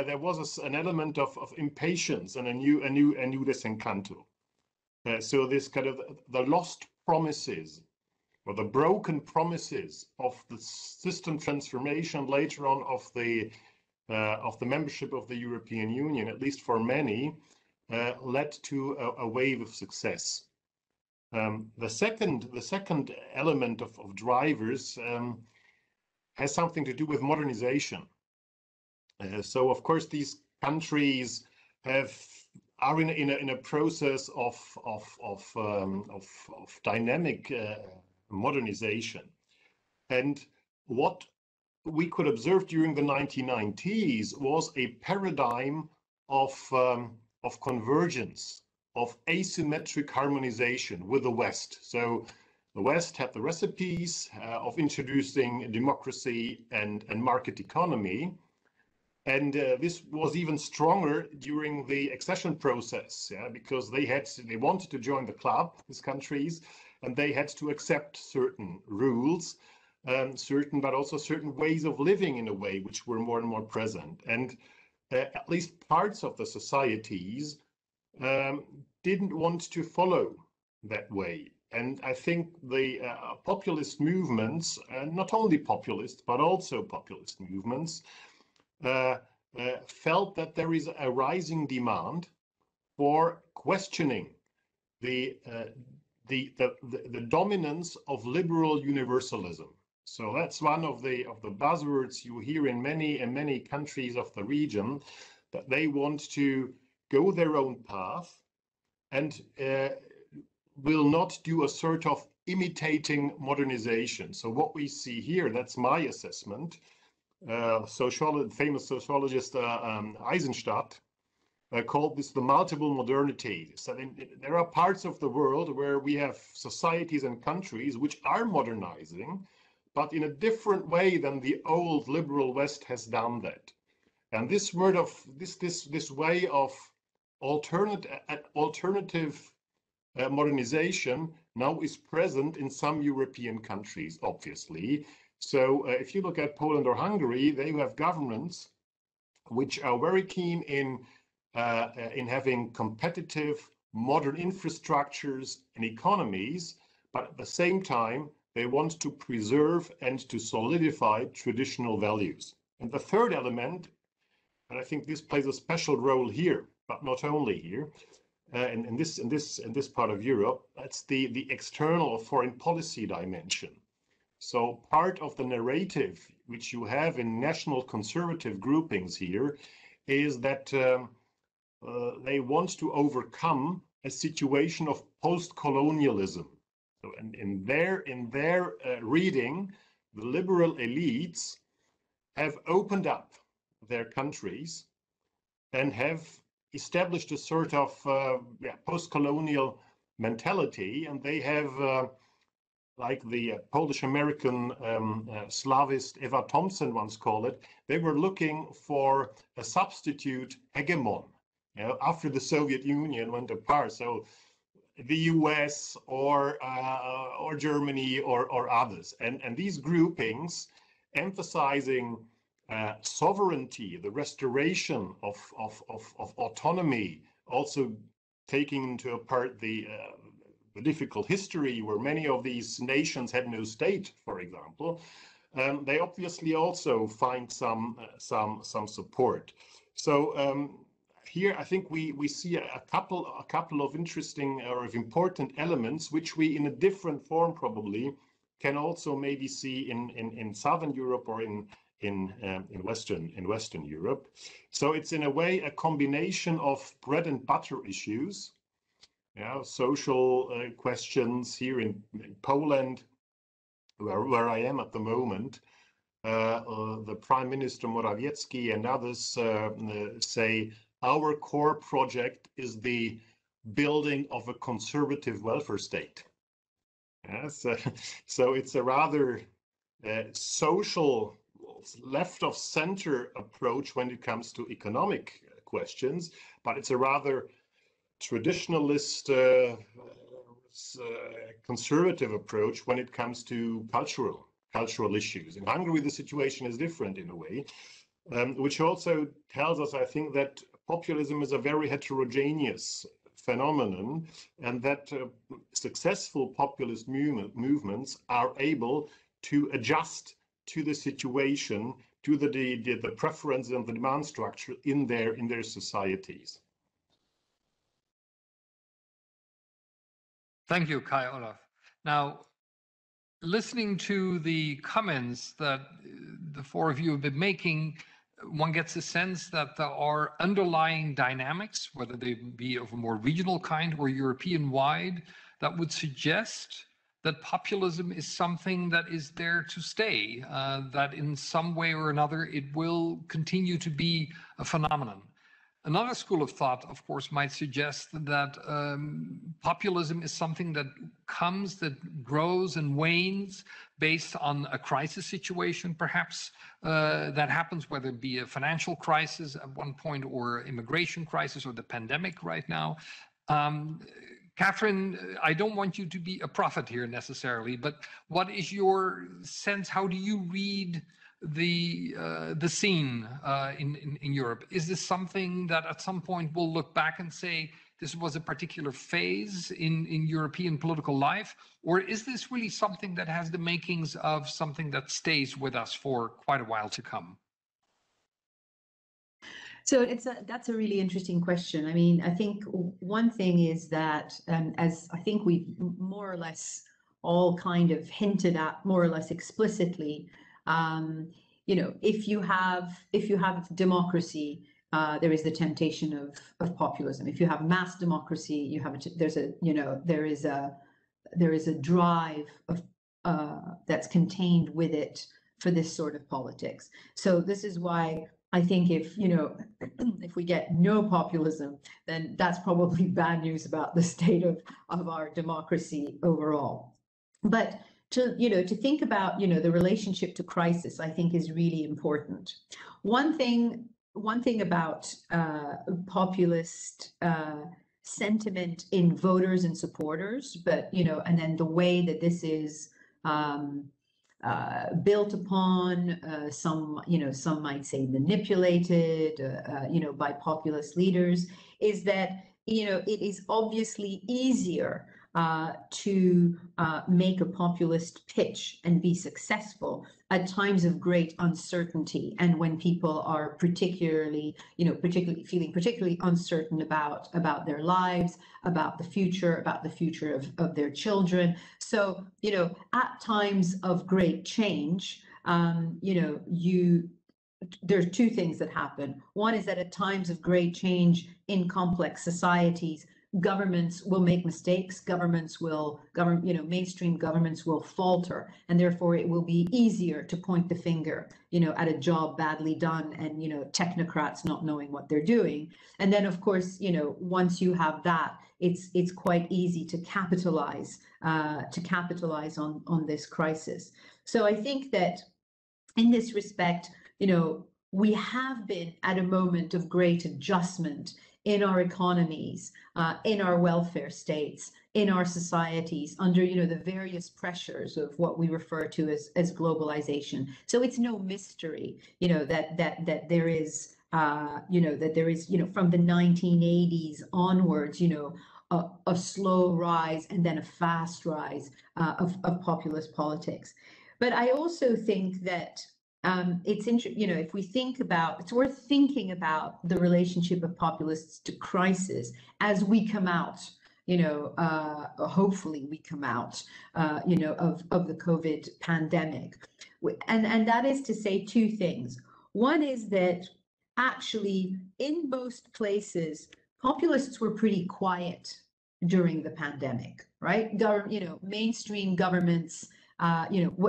there was an element of impatience and a new desencanto. So this kind of the lost promises or the broken promises of the system transformation later on of the membership of the European Union, at least for many, led to a wave of success. The second element of drivers has something to do with modernization. So of course these countries are in a process of dynamic modernization, and what we could observe during the 1990s was a paradigm of convergence, of asymmetric harmonization with the West. So the West had the recipes of introducing democracy and market economy. And this was even stronger during the accession process, because they wanted to join the club, these countries, and they had to accept certain rules, but also certain ways of living in a way which were more and more present. And at least parts of the societies didn't want to follow that way. And I think the populist movements, not only populist, but also populist movements, felt that there is a rising demand for questioning the dominance of liberal universalism. So that's one of the buzzwords you hear in many countries of the region, that they want to go their own path and will not do a sort of imitating modernization. So what we see here, that's my assessment. Famous sociologist Eisenstadt called this the multiple modernity. So there are parts of the world where we have societies and countries which are modernizing, but in a different way than the old liberal West has done that. And this word of this way of alternative modernization now is present in some European countries, obviously. So if you look at Poland or Hungary, they have governments which are very keen in having competitive, modern infrastructures and economies, but at the same time, they want to preserve and to solidify traditional values. And the third element, and I think this plays a special role here, but not only here, in this part of Europe, that's the external or foreign policy dimension. So part of the narrative which you have in national conservative groupings here is that they want to overcome a situation of post-colonialism. So in their reading, the liberal elites have opened up their countries and have established a sort of post-colonial mentality, and they have, like the Polish-American Slavist Eva Thompson once called it, they were looking for a substitute hegemon, after the Soviet Union went apart. So the US or Germany or others, and these groupings emphasizing sovereignty, the restoration of autonomy, also taking into part the difficult history where many of these nations had no state, for example, they obviously also find some support. So here I think we see a couple of interesting or of important elements which we in a different form probably can also maybe see in Southern Europe or in Western Europe. So it's in a way a combination of bread and butter issues, social questions here in Poland, where I am at the moment. The Prime Minister Morawiecki and others say our core project is the building of a conservative welfare state. So it's a rather social, left of center approach when it comes to economic questions, but it's a rather traditionalist, conservative approach when it comes to cultural issues. In Hungary, the situation is different in a way, which also tells us, I think, that populism is a very heterogeneous phenomenon, and that successful populist movements are able to adjust to the situation, to the preference and the demand structure in their societies. Thank you, Kai Olaf. Now, listening to the comments that the four of you have been making, one gets a sense that there are underlying dynamics, whether they be of a more regional kind or European-wide, that would suggest that populism is something that is there to stay, that in some way or another it will continue to be a phenomenon. Another school of thought, of course, might suggest that populism is something that comes, that grows and wanes based on a crisis situation, perhaps, that happens, whether it be a financial crisis at one point or immigration crisis or the pandemic right now. Catherine, I don't want you to be a prophet here necessarily, but what is your sense? How do you read the scene in Europe? Is this something that at some point we'll look back and say this was a particular phase in European political life, or is this really something that has the makings of something that stays with us for quite a while to come? So that's a really interesting question. I mean, I think one thing is that, as I think we've more or less all kind of hinted at, more or less explicitly, if you have democracy, there is the temptation of populism. If you have mass democracy, there is a drive of that's contained with it for this sort of politics. So this is why I think if we get no populism, then that's probably bad news about the state of our democracy overall. But to think about the relationship to crisis, I think is really important. One thing about populist sentiment in voters and supporters, but and then the way that this is built upon, some might say manipulated, by populist leaders, is that it is obviously easier to make a populist pitch and be successful at times of great uncertainty, and when people are particularly feeling particularly uncertain about their lives, about the future of their children. So at times of great change, there's two things that happen. One is that at times of great change in complex societies, governments will make mistakes, mainstream governments will falter, and therefore it will be easier to point the finger, at a job badly done and, technocrats not knowing what they're doing. And then, of course, once you have that, it's quite easy to capitalize on this crisis. So I think that in this respect, we have been at a moment of great adjustment in our economies, in our welfare states, in our societies, under the various pressures of what we refer to as globalization. So it's no mystery, that there is from the 1980s onwards, a slow rise and then a fast rise of populist politics. But I also think that if we think about, it's worth thinking about the relationship of populists to crisis as we come out, hopefully we come out, of the COVID pandemic. And that is to say two things. One is that actually in most places, populists were pretty quiet during the pandemic, right? Mainstream governments,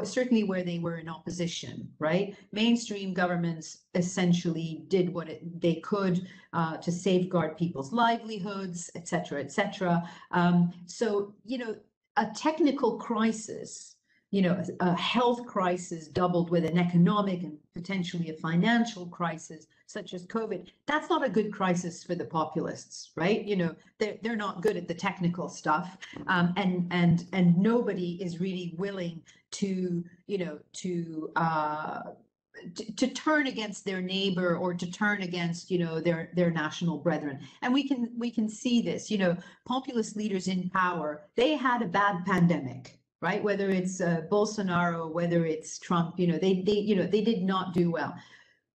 certainly where they were in opposition, right? Mainstream governments essentially did what they could to safeguard people's livelihoods, et cetera, et cetera. So, a technical crisis, a health crisis doubled with an economic and potentially a financial crisis such as COVID, that's not a good crisis for the populists, right? They're not good at the technical stuff, and nobody is really willing to turn against their neighbor or to turn against their national brethren. And we can see this. Populist leaders in power, they had a bad pandemic, right? Whether it's Bolsonaro, whether it's Trump, they did not do well.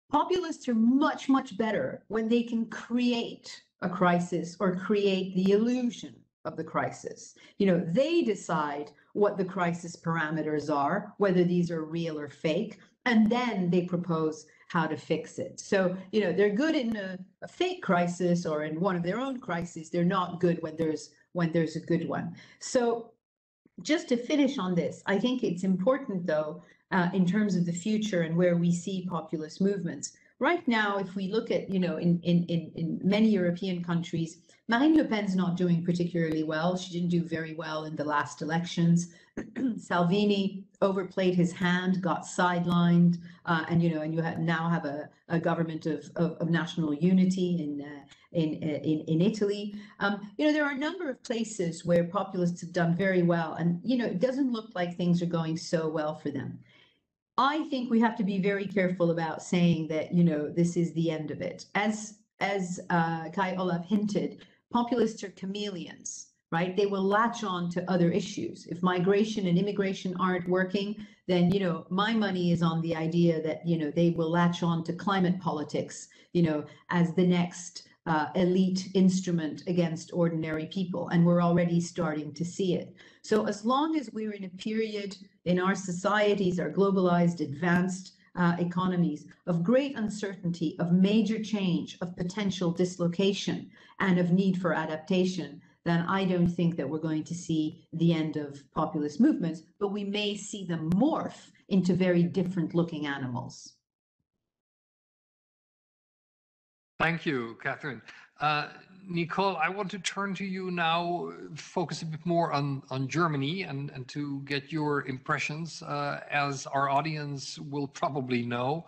Populists are much, much better when they can create a crisis or create the illusion of the crisis. They decide what the crisis parameters are, whether these are real or fake, and then they propose how to fix it. So, they're good in a fake crisis or in one of their own crises. They're not good when there's a good one. So just to finish on this, I think it's important, though, in terms of the future and where we see populist movements. Right now, if we look at, in many European countries, Marine Le Pen's not doing particularly well. She didn't do very well in the last elections. Salvini overplayed his hand, got sidelined, and you now have a government of national unity in Italy. There are a number of places where populists have done very well, and it doesn't look like things are going so well for them. I think we have to be very careful about saying that, this is the end of it. As Kai Olav hinted, populists are chameleons, right? They will latch on to other issues. If migration and immigration aren't working, then, my money is on the idea that, they will latch on to climate politics, as the next elite instrument against ordinary people. And we're already starting to see it. So as long as we're in a period in our societies, our globalized, advanced economies, of great uncertainty, of major change, of potential dislocation, and of need for adaptation, then I don't think that we're going to see the end of populist movements, but we may see them morph into very different looking animals. Thank you, Catherine. Nicole, I want to turn to you now, focus a bit more on Germany and to get your impressions. As our audience will probably know,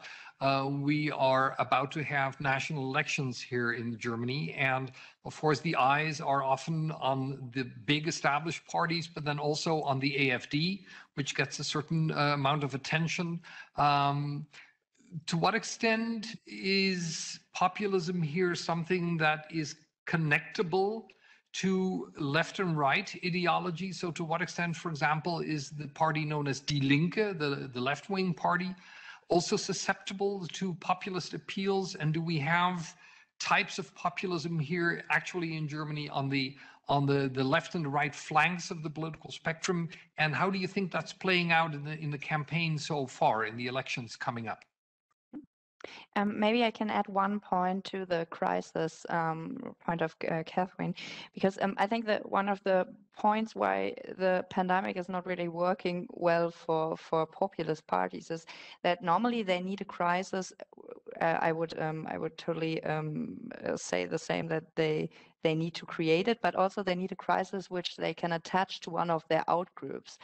we are about to have national elections here in Germany. And of course, the eyes are often on the big established parties, but then also on the AfD, which gets a certain amount of attention. To what extent is populism here something that is connectable to left and right ideology? So to what extent, for example, is the party known as Die Linke, the left-wing party, also susceptible to populist appeals? And do we have types of populism here actually in Germany on the left and the right flanks of the political spectrum? And how do you think that's playing out in the campaign so far, in the elections coming up? Maybe I can add one point to the crisis point of Catherine, because I think that one of the points why the pandemic is not really working well for populist parties is that normally they need a crisis. I would totally say the same, that they need to create it, but also they need a crisis which they can attach to one of their outgroups.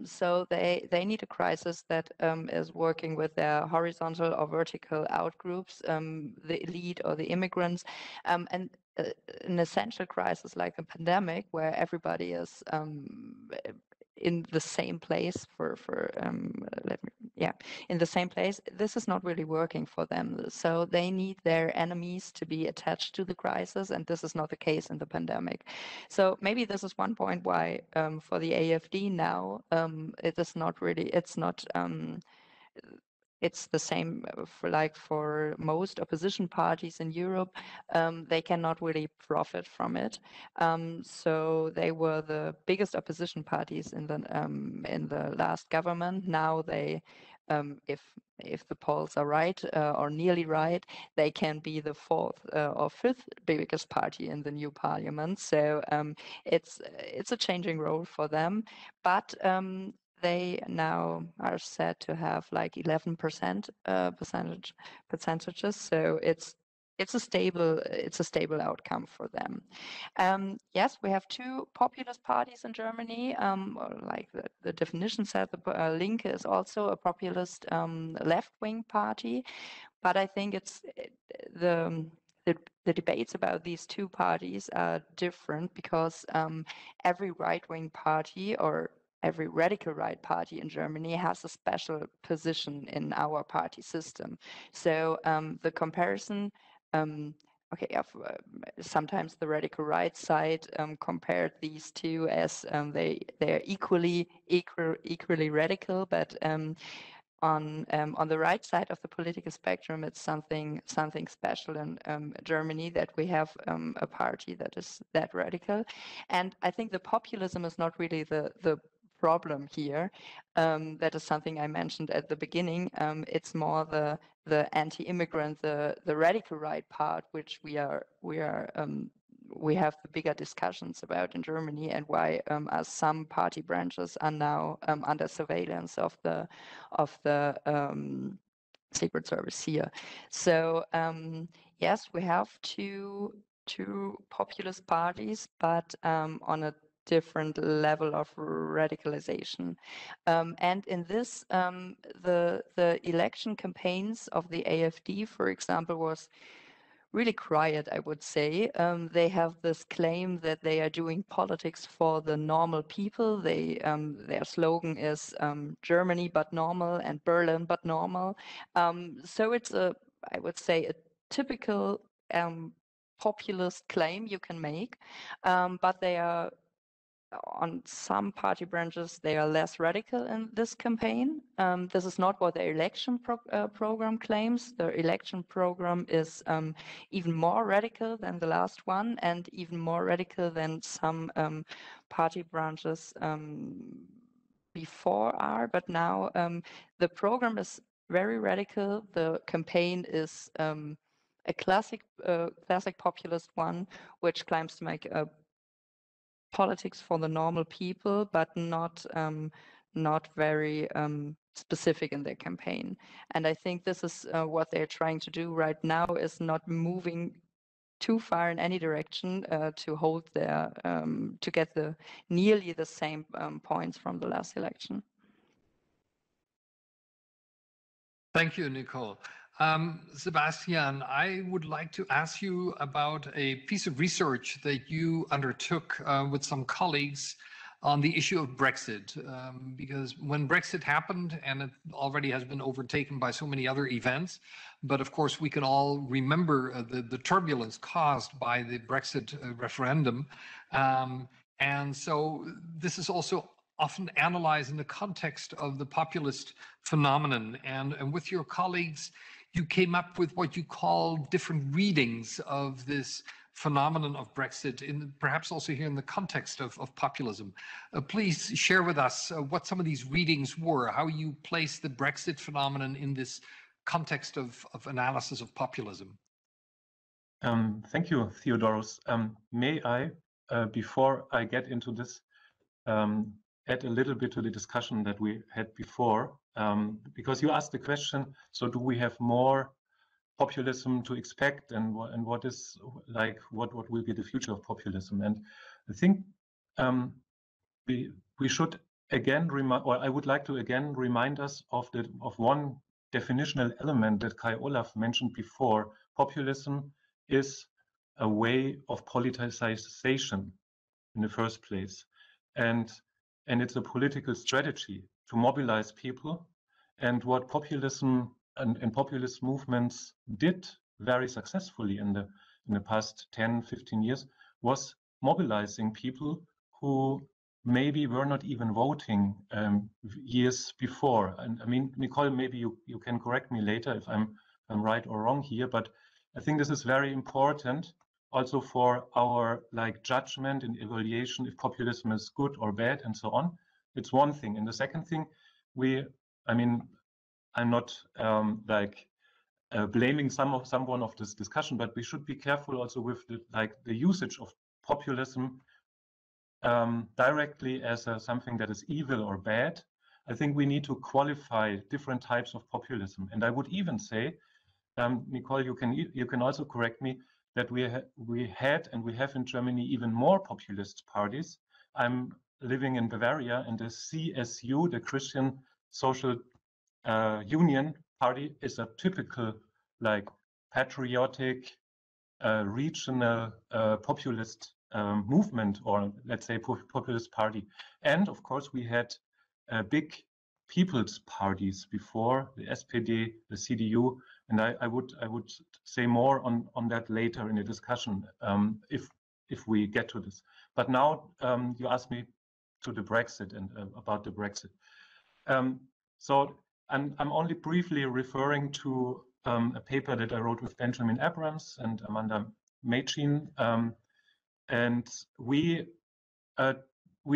So they need a crisis that is working with their horizontal or vertical outgroups, the elite or the immigrants, and an essential crisis like a pandemic where everybody is in the same place in the same place, this is not really working for them. So they need their enemies to be attached to the crisis, and this is not the case in the pandemic. So maybe this is one point why for the AfD now, it is not really, it's the same for most opposition parties in Europe. They cannot really profit from it. So they were the biggest opposition parties in the last government. Now they, if the polls are right or nearly right, they can be the fourth or fifth biggest party in the new parliament. So it's a changing role for them, but they now are said to have like 11% percentages. So it's a stable outcome for them. Yes, we have two populist parties in Germany. Like the definition said, the Linke is also a populist left-wing party, but I think the debates about these two parties are different because every right-wing party or every radical right party in Germany has a special position in our party system. So the comparison, sometimes the radical right side compared these two as they're equally radical, but on the right side of the political spectrum, it's something special in Germany that we have a party that is that radical. And I think the populism is not really the problem here. That is something I mentioned at the beginning. It's more the anti-immigrant, the radical right part, which we have the bigger discussions about in Germany, and why as some party branches are now under surveillance of the Secret Service here. So yes, we have two populist parties, but on a different level of radicalization. And in this, the election campaigns of the AfD, for example, really quiet, I would say. They have this claim that they are doing politics for the normal people. Their slogan is Germany but normal and Berlin but normal. So it's I would say, a typical populist claim you can make, but they are, on some party branches, they are less radical in this campaign. This is not what the election program claims. The election program is even more radical than the last one, and even more radical than some party branches before are. But now the program is very radical. The campaign is a classic populist one, which claims to make a politics for the normal people, but not very specific in their campaign. And I think this is what they're trying to do right now, is not moving too far in any direction to hold their to get the nearly the same points from the last election. Thank you, Nicole. Sebastian, I would like to ask you about a piece of research that you undertook with some colleagues on the issue of Brexit, because when Brexit happened, and it already has been overtaken by so many other events, but of course we can all remember the turbulence caused by the Brexit referendum. And so this is also often analyzed in the context of the populist phenomenon. And with your colleagues, you came up with what you call different readings of this phenomenon of Brexit, perhaps also here in the context of populism. Please share with us what some of these readings were, how you place the Brexit phenomenon in this context of analysis of populism. Thank you, Theodoros. May I, before I get into this, add a little bit to the discussion that we had before, because you asked the question, so do we have more populism to expect, and what is, like, what will be the future of populism? And I think we should again or I would like to again remind us of one definitional element that Kai Olaf mentioned before. Populism is a way of politicization in the first place, and it's a political strategy to mobilize people. And what populism and populist movements did very successfully in the past 10-15 years was mobilizing people who maybe were not even voting years before. And I mean, Nicole, maybe you can correct me later if I'm right or wrong here, but I think this is very important also for our judgment and evaluation if populism is good or bad and so on. It's one thing. And the second thing, I'm not blaming someone of this discussion, but we should be careful also with the usage of populism directly as something that is evil or bad. I think we need to qualify different types of populism. And I would even say, Nicole, you can also correct me, that we had and we have in Germany even more populist parties. I'm living in Bavaria, and the CSU, the Christian Social Union Party, is a typical patriotic regional populist movement, or let's say populist party. And of course we had big people's parties before, the SPD, the CDU, and I would say more on that later in the discussion if we get to this. But now you asked me to the Brexit and about the Brexit. So I'm only briefly referring to a paper that I wrote with Benjamin Abrams and Amanda Machin, and we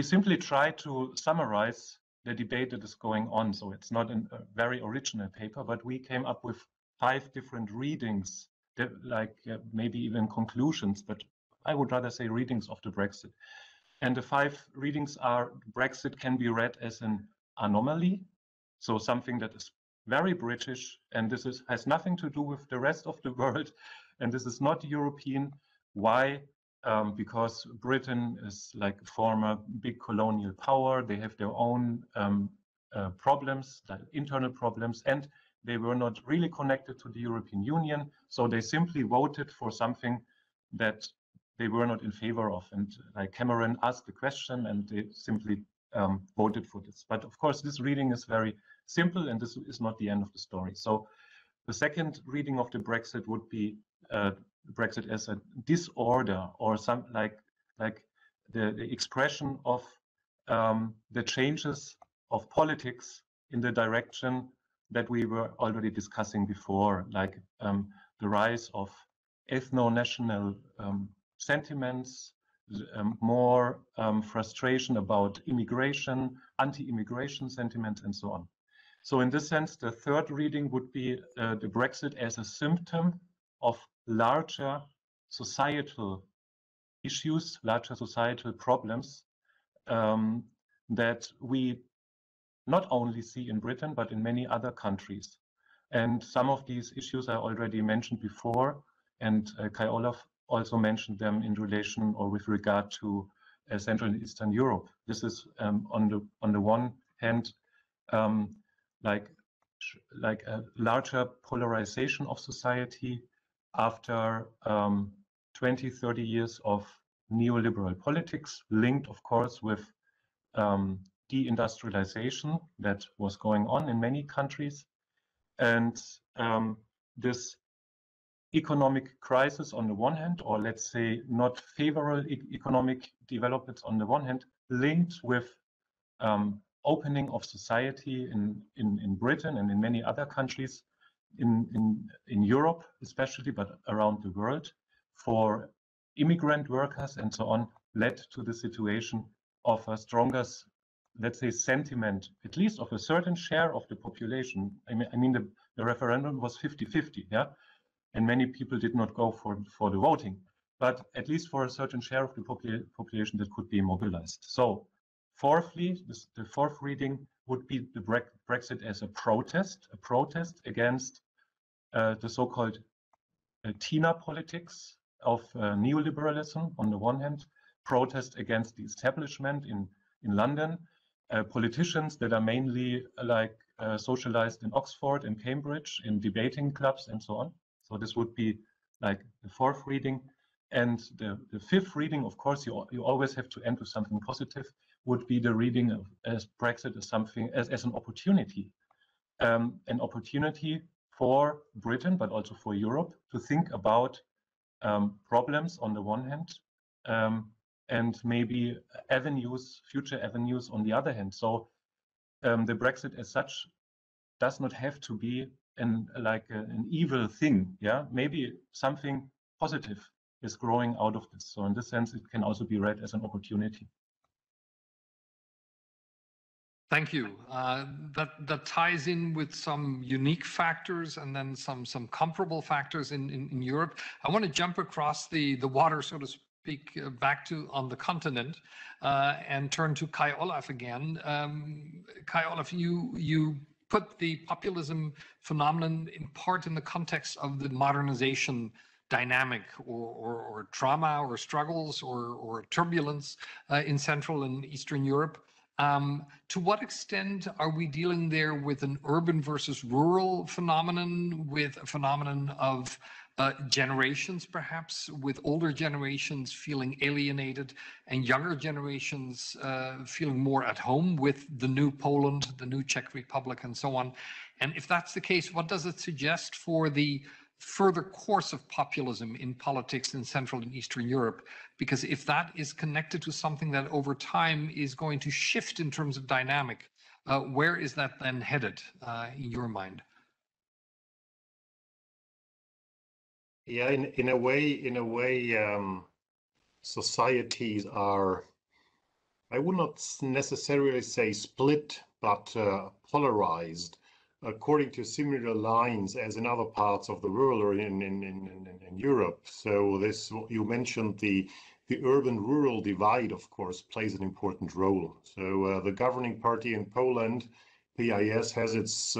simply try to summarize the debate that is going on. So it's not a very original paper, but we came up with 5 different readings, that, maybe even conclusions, but I would rather say readings of the Brexit. And the 5 readings are: Brexit can be read as an anomaly, so something that is very British, and this has nothing to do with the rest of the world, and this is not European. Why? Because Britain is like a former big colonial power. They have their own problems, internal problems, and they were not really connected to the European Union, so they simply voted for something that they were not in favor of. And like Cameron asked the question and they simply voted for this. But of course, this reading is very simple and this is not the end of the story. So the second reading of the Brexit would be Brexit as a disorder or some like the expression of the changes of politics in the direction that we were already discussing before, like the rise of ethno-national sentiments, more frustration about immigration, anti-immigration sentiments, and so on. So in this sense, the third reading would be the Brexit as a symptom of larger societal issues, larger societal problems that we not only see in Britain, but in many other countries. And some of these issues I already mentioned before, and Kai Olaf also mentioned them in relation or with regard to Central and Eastern Europe. This is on the one hand, like a larger polarization of society after 20, 30 years of neoliberal politics, linked, of course, with deindustrialization that was going on in many countries. And this economic crisis on the one hand, or let's say not favorable economic developments on the one hand, linked with opening of society in Britain and in many other countries in Europe especially, but around the world, for immigrant workers and so on, led to the situation of a stronger, let's say, sentiment, at least of a certain share of the population. I mean the referendum was 50-50, yeah? And many people did not go for the voting, but at least for a certain share of the population that could be mobilized. So fourthly, the fourth reading would be the Brexit as a protest against the so-called TINA politics of neoliberalism on the one hand, protest against the establishment in London, politicians that are mainly like socialized in Oxford and Cambridge in debating clubs and so on. So this would be like the fourth reading. And the fifth reading, of course, you always have to end with something positive, would be the reading of as Brexit as something as an opportunity for Britain, but also for Europe to think about problems on the one hand, and maybe future avenues on the other hand. So the Brexit as such does not have to be an evil thing. Yeah, maybe something positive is growing out of this. So in this sense, it can also be read as an opportunity. Thank you. That ties in with some unique factors and then some comparable factors in Europe. I want to jump across the water, so to speak, back to on the continent and turn to Kai Olaf again. Kai Olaf, you put the populism phenomenon in part in the context of the modernization dynamic or trauma or struggles or turbulence in Central and Eastern Europe. To what extent are we dealing there with an urban versus rural phenomenon, with a phenomenon of generations, perhaps, with older generations feeling alienated and younger generations feeling more at home with the new Poland, the new Czech Republic, and so on? And if that's the case, what does it suggest for the further course of populism in politics in Central and Eastern Europe? Because if that is connected to something that over time is going to shift in terms of dynamic, where is that then headed in your mind? Yeah, in a way, societies are, I would not necessarily say split, but polarized according to similar lines as in other parts of the world or in Europe. So this, you mentioned the urban-rural divide, of course, plays an important role. So the governing party in Poland, PIS, has its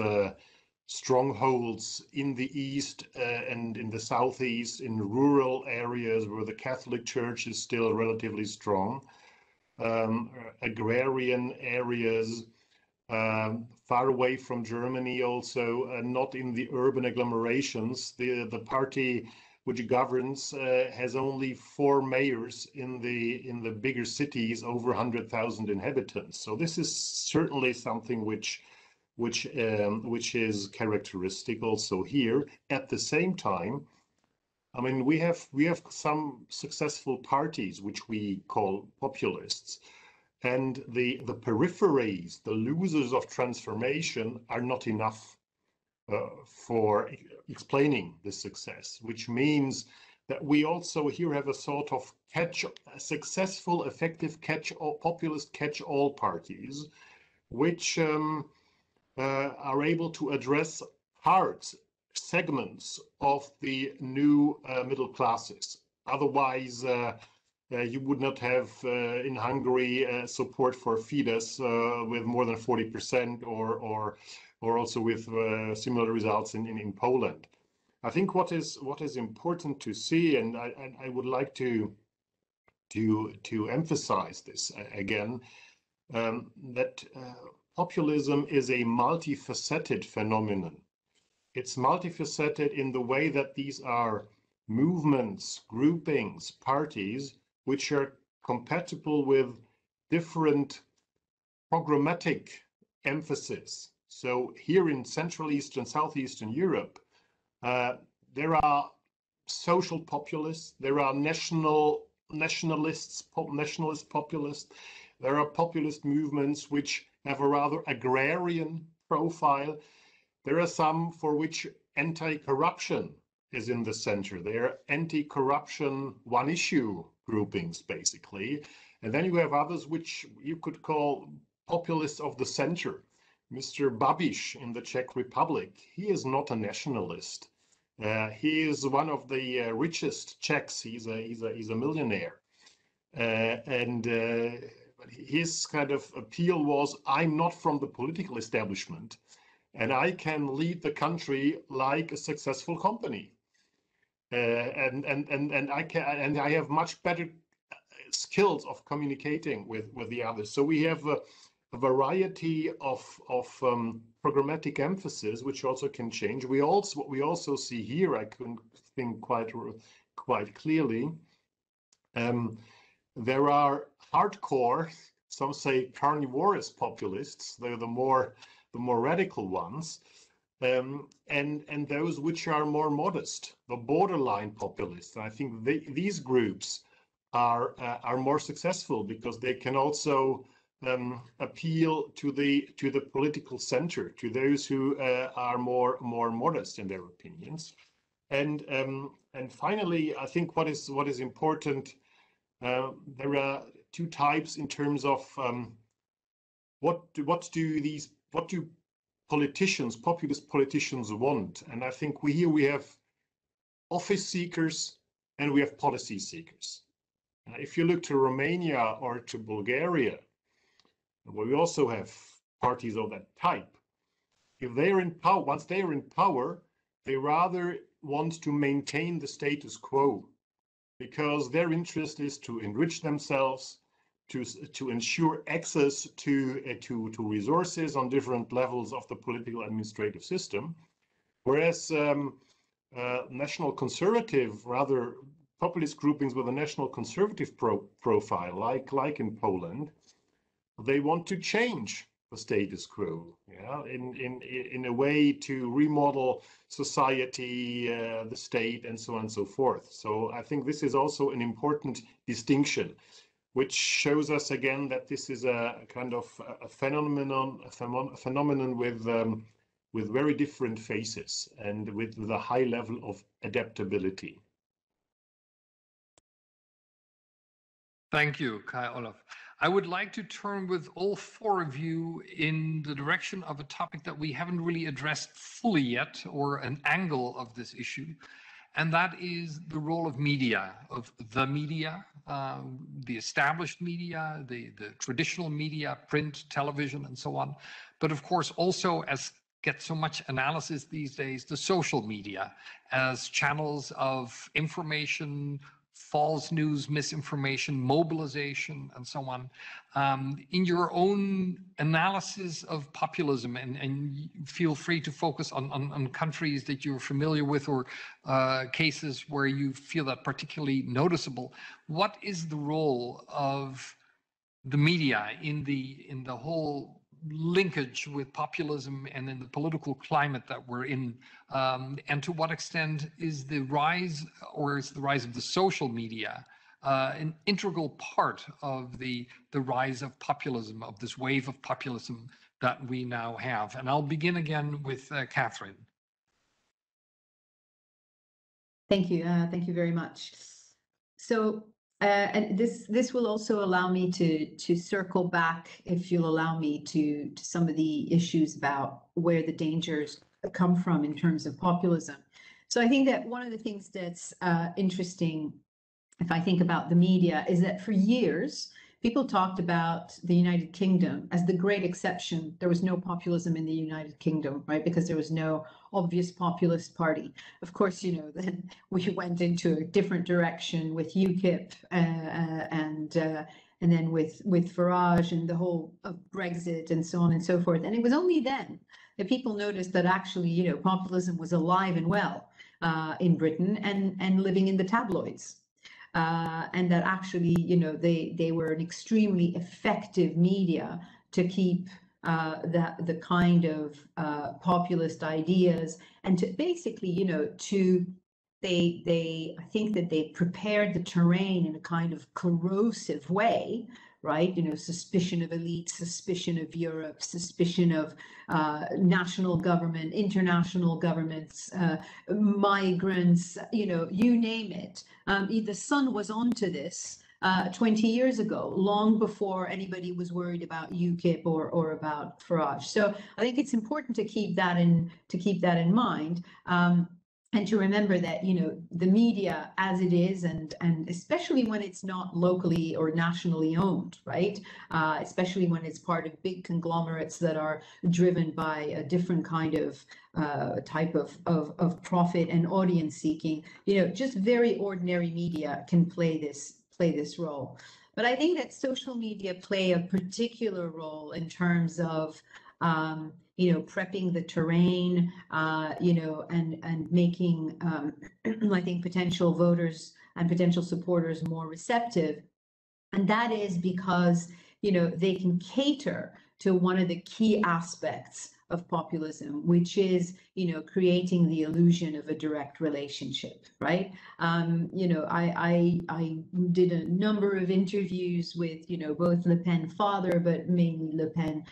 strongholds in the east and in the southeast, in rural areas where the Catholic Church is still relatively strong, agrarian areas, far away from Germany, also not in the urban agglomerations. The party which governs has only 4 mayors in the bigger cities over 100,000 inhabitants. So this is certainly something which is characteristic also here. At the same time, I mean, we have some successful parties which we call populists, and the peripheries, the losers of transformation, are not enough for explaining the success, which means that we also here have a sort of successful, effective populist catch-all parties, which are able to address hard segments of the new middle classes. Otherwise, you would not have in Hungary support for FUBiS with more than 40%, or also with similar results in Poland. I think what is important to see, and I would like to emphasize this again, that populism is a multifaceted phenomenon. It's multifaceted in the way that these are movements, groupings, parties, which are compatible with different programmatic emphasis. So here in Central Eastern, Southeastern Europe, there are social populists, there are nationalist populists, there are populist movements which have a rather agrarian profile. There are some for which anti-corruption is in the center. They are anti-corruption one-issue groupings, basically. And then you have others which you could call populists of the center. Mr. Babiš in the Czech Republic, he is not a nationalist. He is one of the richest Czechs. He's a millionaire. And his kind of appeal was, I'm not from the political establishment, and I can lead the country like a successful company. And I have much better skills of communicating with the others. So we have a variety of programmatic emphasis, which also can change. What we also see here, I couldn't think quite clearly. There are hardcore, some say carnivorous populists. They're the more radical ones, and those which are more modest, the borderline populists. And I think these groups are more successful because they can also appeal to the political center, to those who are more modest in their opinions. And finally, I think what is important, there are 2 types in terms of what do politicians, populist politicians want? And I think here we have office seekers and we have policy seekers. If you look to Romania or to Bulgaria, where we also have parties of that type, if they're in power, once they're in power, they rather want to maintain the status quo, because their interest is to enrich themselves, to ensure access to resources on different levels of the political administrative system, whereas national conservative, rather populist groupings with a national conservative profile, like in Poland, they want to change the status quo, yeah, in a way to remodel society, the state, and so on and so forth. So I think this is also an important distinction, which shows us again that this is a kind of a phenomenon with very different faces and with a high level of adaptability. Thank you, Kai Olaf. I would like to turn with all 4 of you in the direction of a topic that we haven't really addressed fully yet, or an angle of this issue, and that is the role of media, the established media, the traditional media, print, television, and so on. But of course, also, as gets so much analysis these days, the social media as channels of information false news, misinformation, mobilization, and so on. In your own analysis of populism, and feel free to focus on countries that you're familiar with or cases where you feel that particularly noticeable, what is the role of the media in the whole linkage with populism and in the political climate that we're in, and to what extent is the rise of the social media an integral part of the rise of populism, of this wave of populism that we now have? And I'll begin again with Catherine. Thank you very much. So and this will also allow me to circle back, if you'll allow me, to some of the issues about where the dangers come from in terms of populism. So I think that one of the things that's interesting, if I think about the media, is that for years people talked about the United Kingdom as the great exception. There was no populism in the United Kingdom, right? Because there was no obvious populist party. Of course, you know, then we went into a different direction with UKIP and then with Farage and the whole of Brexit and so on and so forth. And it was only then that people noticed that actually, you know, populism was alive and well in Britain and living in the tabloids. And that actually, you know, they were an extremely effective media to keep the kind of populist ideas, and to basically, you know, I think that they prepared the terrain in a kind of corrosive way, right? You know, suspicion of elites, suspicion of Europe, suspicion of national government, international governments, migrants, you know, you name it. The Sun was onto this 20 years ago, long before anybody was worried about UKIP or about Farage. So I think it's important to keep that in mind. And to remember that, you know, the media as it is, and especially when it's not locally or nationally owned, right? Especially when it's part of big conglomerates that are driven by a different kind of type of profit and audience seeking, you know, just very ordinary media can play this role. But I think that social media play a particular role in terms of you know, prepping the terrain, you know, and making, I think, potential voters and potential supporters more receptive. And that is because, you know, they can cater to one of the key aspects of populism, which is, you know, creating the illusion of a direct relationship, right? You know, I did a number of interviews with, you know, both Le Pen father, but mainly Le Pen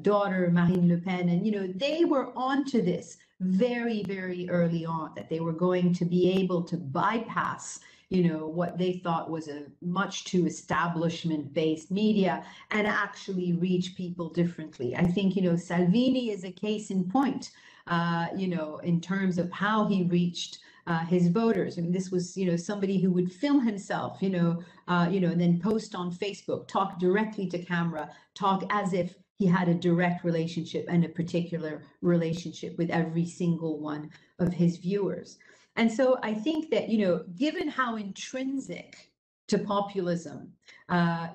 daughter, Marine Le Pen, and, you know, they were onto this very, very early on, that they were going to be able to bypass, you know, what they thought was a much too establishment-based media and actually reach people differently. I think, you know, Salvini is a case in point, you know, in terms of how he reached his voters. I mean, this was, you know, somebody who would film himself, you know, and then post on Facebook, talk directly to camera, talk as if he had a direct relationship and a particular relationship with every single one of his viewers. And so I think that, you know, given how intrinsic to populism,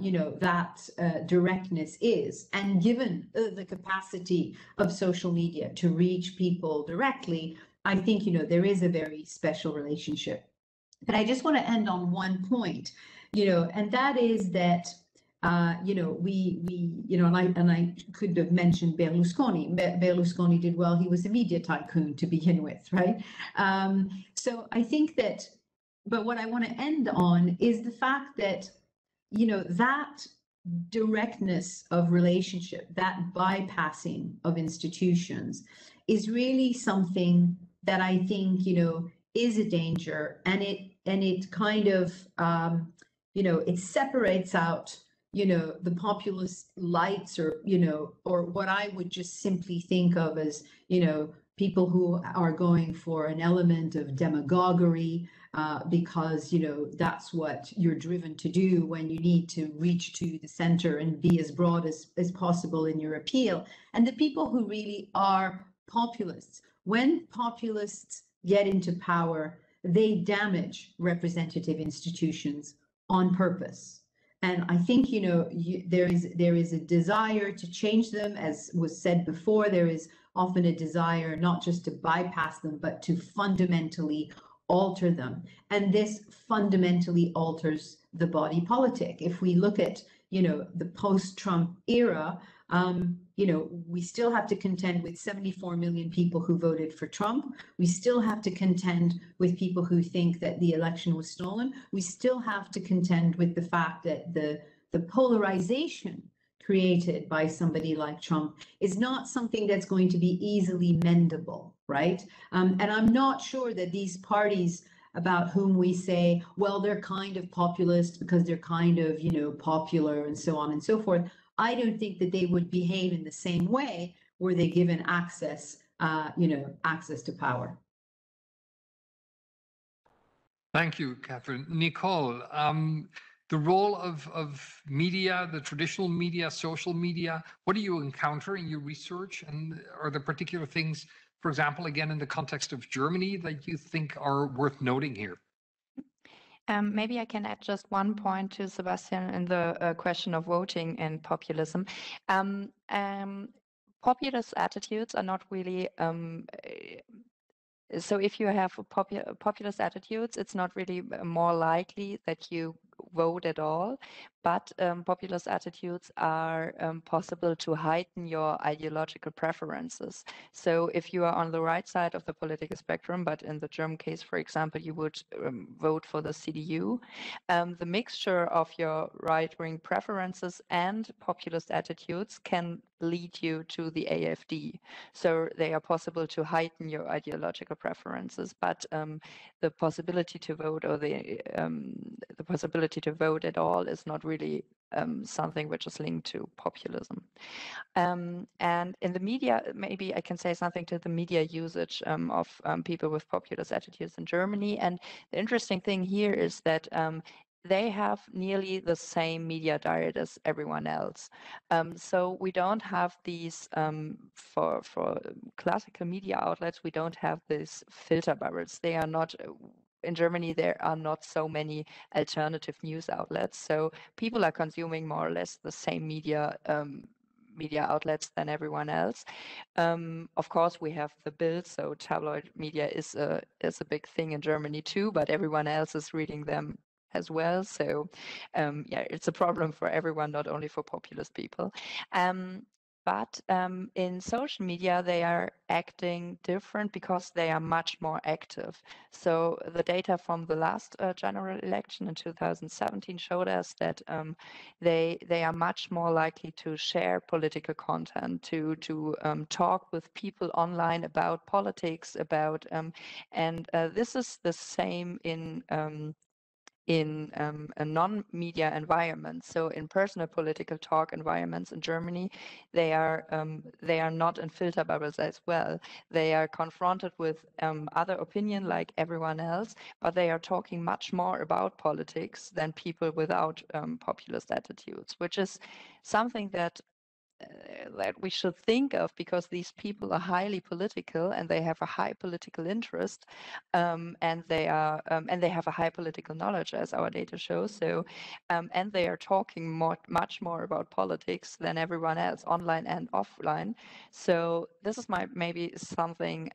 you know, that directness is, and given the capacity of social media to reach people directly, I think, you know, there is a very special relationship. But I just want to end on one point, you know, and that is that, you know, you know, and I could have mentioned Berlusconi. Berlusconi did well. He was a media tycoon to begin with, right? So I think that, but what I want to end on is the fact that, you know, that directness of relationship, that bypassing of institutions is really something that I think, you know, is a danger, and it kind of, you know, it separates out, you know, the populist lights, or, you know, or what I would just simply think of as, you know, people who are going for an element of demagoguery, because, you know, that's what you're driven to do when you need to reach to the center and be as broad as possible in your appeal. And the people who really are populists, when populists get into power, they damage representative institutions on purpose. And I think, you know, there is a desire to change them, as was said before. There is often a desire not just to bypass them, but to fundamentally alter them. And this fundamentally alters the body politic. If we look at, you know, the post-Trump era, you know, we still have to contend with 74 million people who voted for Trump. We still have to contend with people who think that the election was stolen. We still have to contend with the fact that the polarization created by somebody like Trump is not something that's going to be easily mendable, right? And I'm not sure that these parties about whom we say, well, they're kind of populist because they're kind of, you know, popular and so on and so forth. I don't think that they would behave in the same way were they given access, you know, access to power. Thank you, Catherine. Nicole, the role of media, the traditional media, social media, what do you encounter in your research? And are there particular things, for example, again, in the context of Germany, that you think are worth noting here? Maybe I can add just one point to Sebastian in the question of voting and populism. Populist attitudes are not really so if you have populist attitudes, it's not really more likely that you vote at all, but populist attitudes are possible to heighten your ideological preferences. So if you are on the right side of the political spectrum, but in the German case, for example, you would vote for the CDU, the mixture of your right-wing preferences and populist attitudes can lead you to the AfD. So they are possible to heighten your ideological preferences, but the possibility to vote or the possibility to vote at all is not really something which is linked to populism. And in the media, maybe I can say something to the media usage of people with populist attitudes in Germany. And the interesting thing here is that they have nearly the same media diet as everyone else. So we don't have these, for classical media outlets, we don't have these filter bubbles. They are not, in Germany, there are not so many alternative news outlets. So people are consuming more or less the same media outlets than everyone else. Of course, we have the Bild, so tabloid media is a big thing in Germany too, but everyone else is reading them as well. So yeah, it's a problem for everyone, not only for populist people. But in social media, they are acting different because they are much more active. So the data from the last general election in 2017 showed us that they are much more likely to share political content, to talk with people online about politics, about and this is the same in a non-media environment. So in personal political talk environments in Germany, they are not in filter bubbles as well. They are confronted with other opinion like everyone else, but they are talking much more about politics than people without populist attitudes, which is something that we should think of, because these people are highly political and they have a high political interest, and they have a high political knowledge, as our data shows. So, and they are talking much more about politics than everyone else, online and offline. So this is maybe something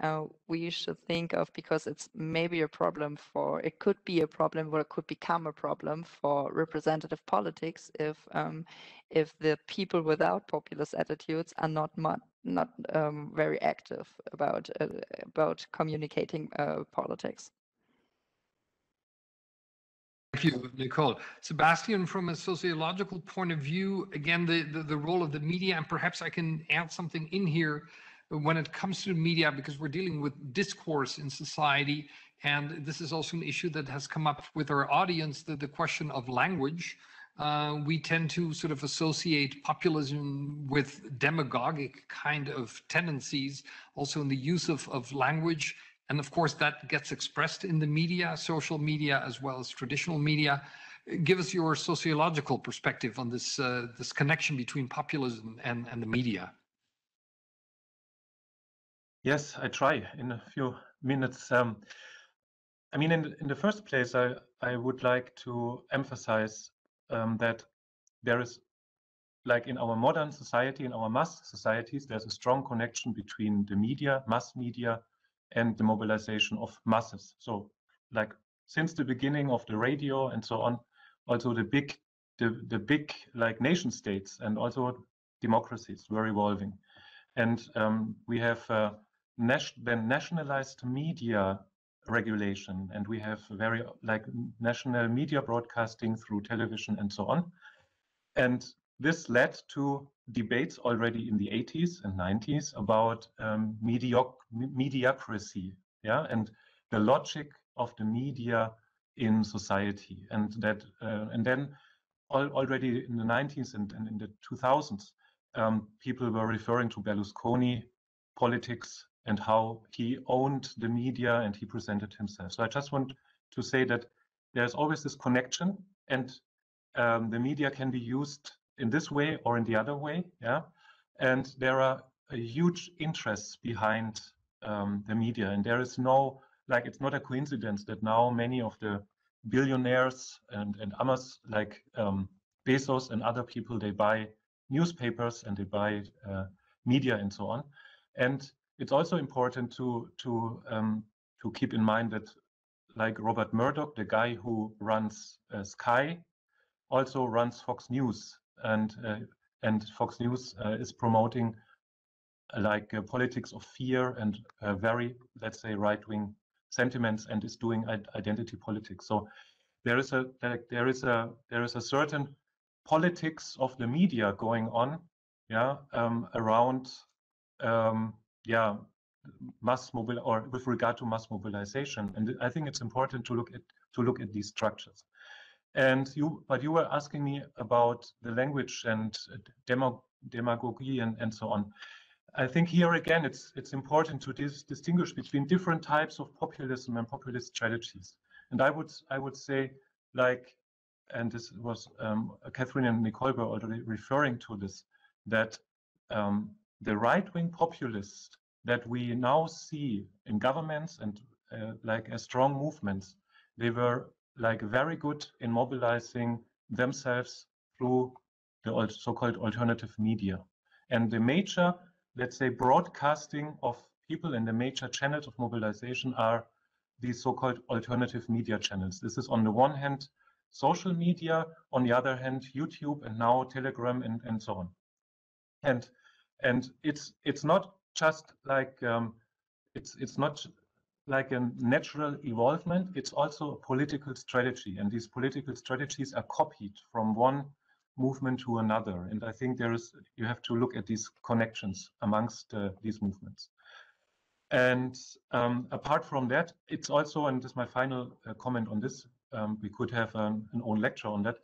we should think of, because it's maybe a problem for, it could be a problem, or it could become a problem for representative politics if the people without populist attitudes are not very active about communicating politics. Thank you, Nicole. Sebastian, from a sociological point of view, again, the role of the media, and perhaps I can add something in here when it comes to media, because we're dealing with discourse in society, and this is also an issue that has come up with our audience, the question of language. We tend to sort of associate populism with demagogic kind of tendencies, also in the use of language. And of course, that gets expressed in the media, social media, as well as traditional media. Give us your sociological perspective on this, this connection between populism and the media. Yes, I try in a few minutes. I mean, in the first place, I would like to emphasize that there is, like in our modern society, in our mass societies, there's a strong connection between the media, mass media, and the mobilization of masses. So, like since the beginning of the radio and so on, also the big like nation states and also democracies were evolving, and we have then nationalized media regulation, and we have very like national media broadcasting through television and so on. And this led to debates already in the 80s and 90s about mediocrity, yeah, and the logic of the media in society, and that and then already in the 90s and in the 2000s, people were referring to Berlusconi politics and how he owned the media and he presented himself. So I just want to say that there's always this connection, and the media can be used in this way or in the other way, yeah. And there are huge interests behind the media, and there is no, like, it's not a coincidence that now many of the billionaires and others, like Bezos and other people, they buy newspapers and they buy media and so on. And it's also important to keep in mind that, like Robert Murdoch, the guy who runs Sky, also runs Fox News, and Fox News is promoting like politics of fear and very, let's say, right-wing sentiments, and is doing identity politics. So there is a certain politics of the media going on, yeah, around mass mobile, or with regard to mass mobilization. And I think it's important to look at these structures. And you were asking me about the language and demagogy and so on. I think here again, it's important to distinguish between different types of populism and populist strategies. And I would say, like, and this was Catherine and Nicole were already referring to this, that the right-wing populists that we now see in governments and like as strong movements, they were like very good in mobilizing themselves through the so-called alternative media. And the major, let's say, broadcasting of people in the major channels of mobilization are these so-called alternative media channels. This is on the one hand social media, on the other hand YouTube, and now Telegram and so on. And it's not just like it's not like a natural evolvement. It's also a political strategy, and these political strategies are copied from one movement to another. And I think you have to look at these connections amongst these movements. And apart from that, it's also, and this is my final comment on this, we could have an own lecture on that.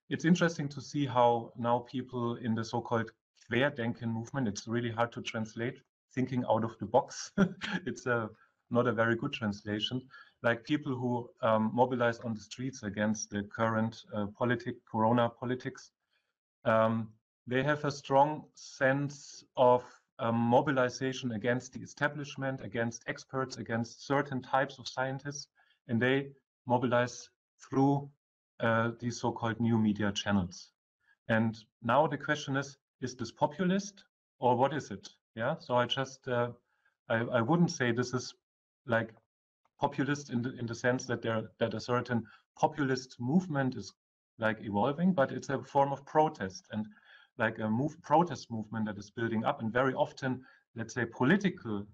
It's interesting to see how now people in the so-called Querdenken movement, it's really hard to translate, thinking out of the box. It's not a very good translation. Like people who mobilize on the streets against the current corona politics, they have a strong sense of mobilization against the establishment, against experts, against certain types of scientists, and they mobilize through these so-called new media channels. And now the question is this populist or what is it? Yeah, so I just I wouldn't say this is like populist in the sense that that a certain populist movement is like evolving, but it's a form of protest, and like a protest movement that is building up. And very often, let's say, political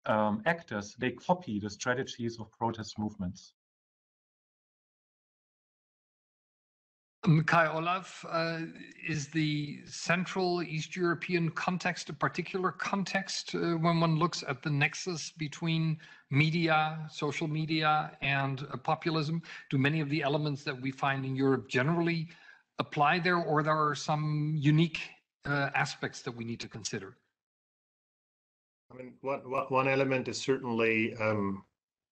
actors, they copy the strategies of protest movements. Kai Olaf, is the Central East European context a particular context when one looks at the nexus between media, social media, and populism? Do many of the elements that we find in Europe generally apply there, or there are some unique aspects that we need to consider? I mean, one element is certainly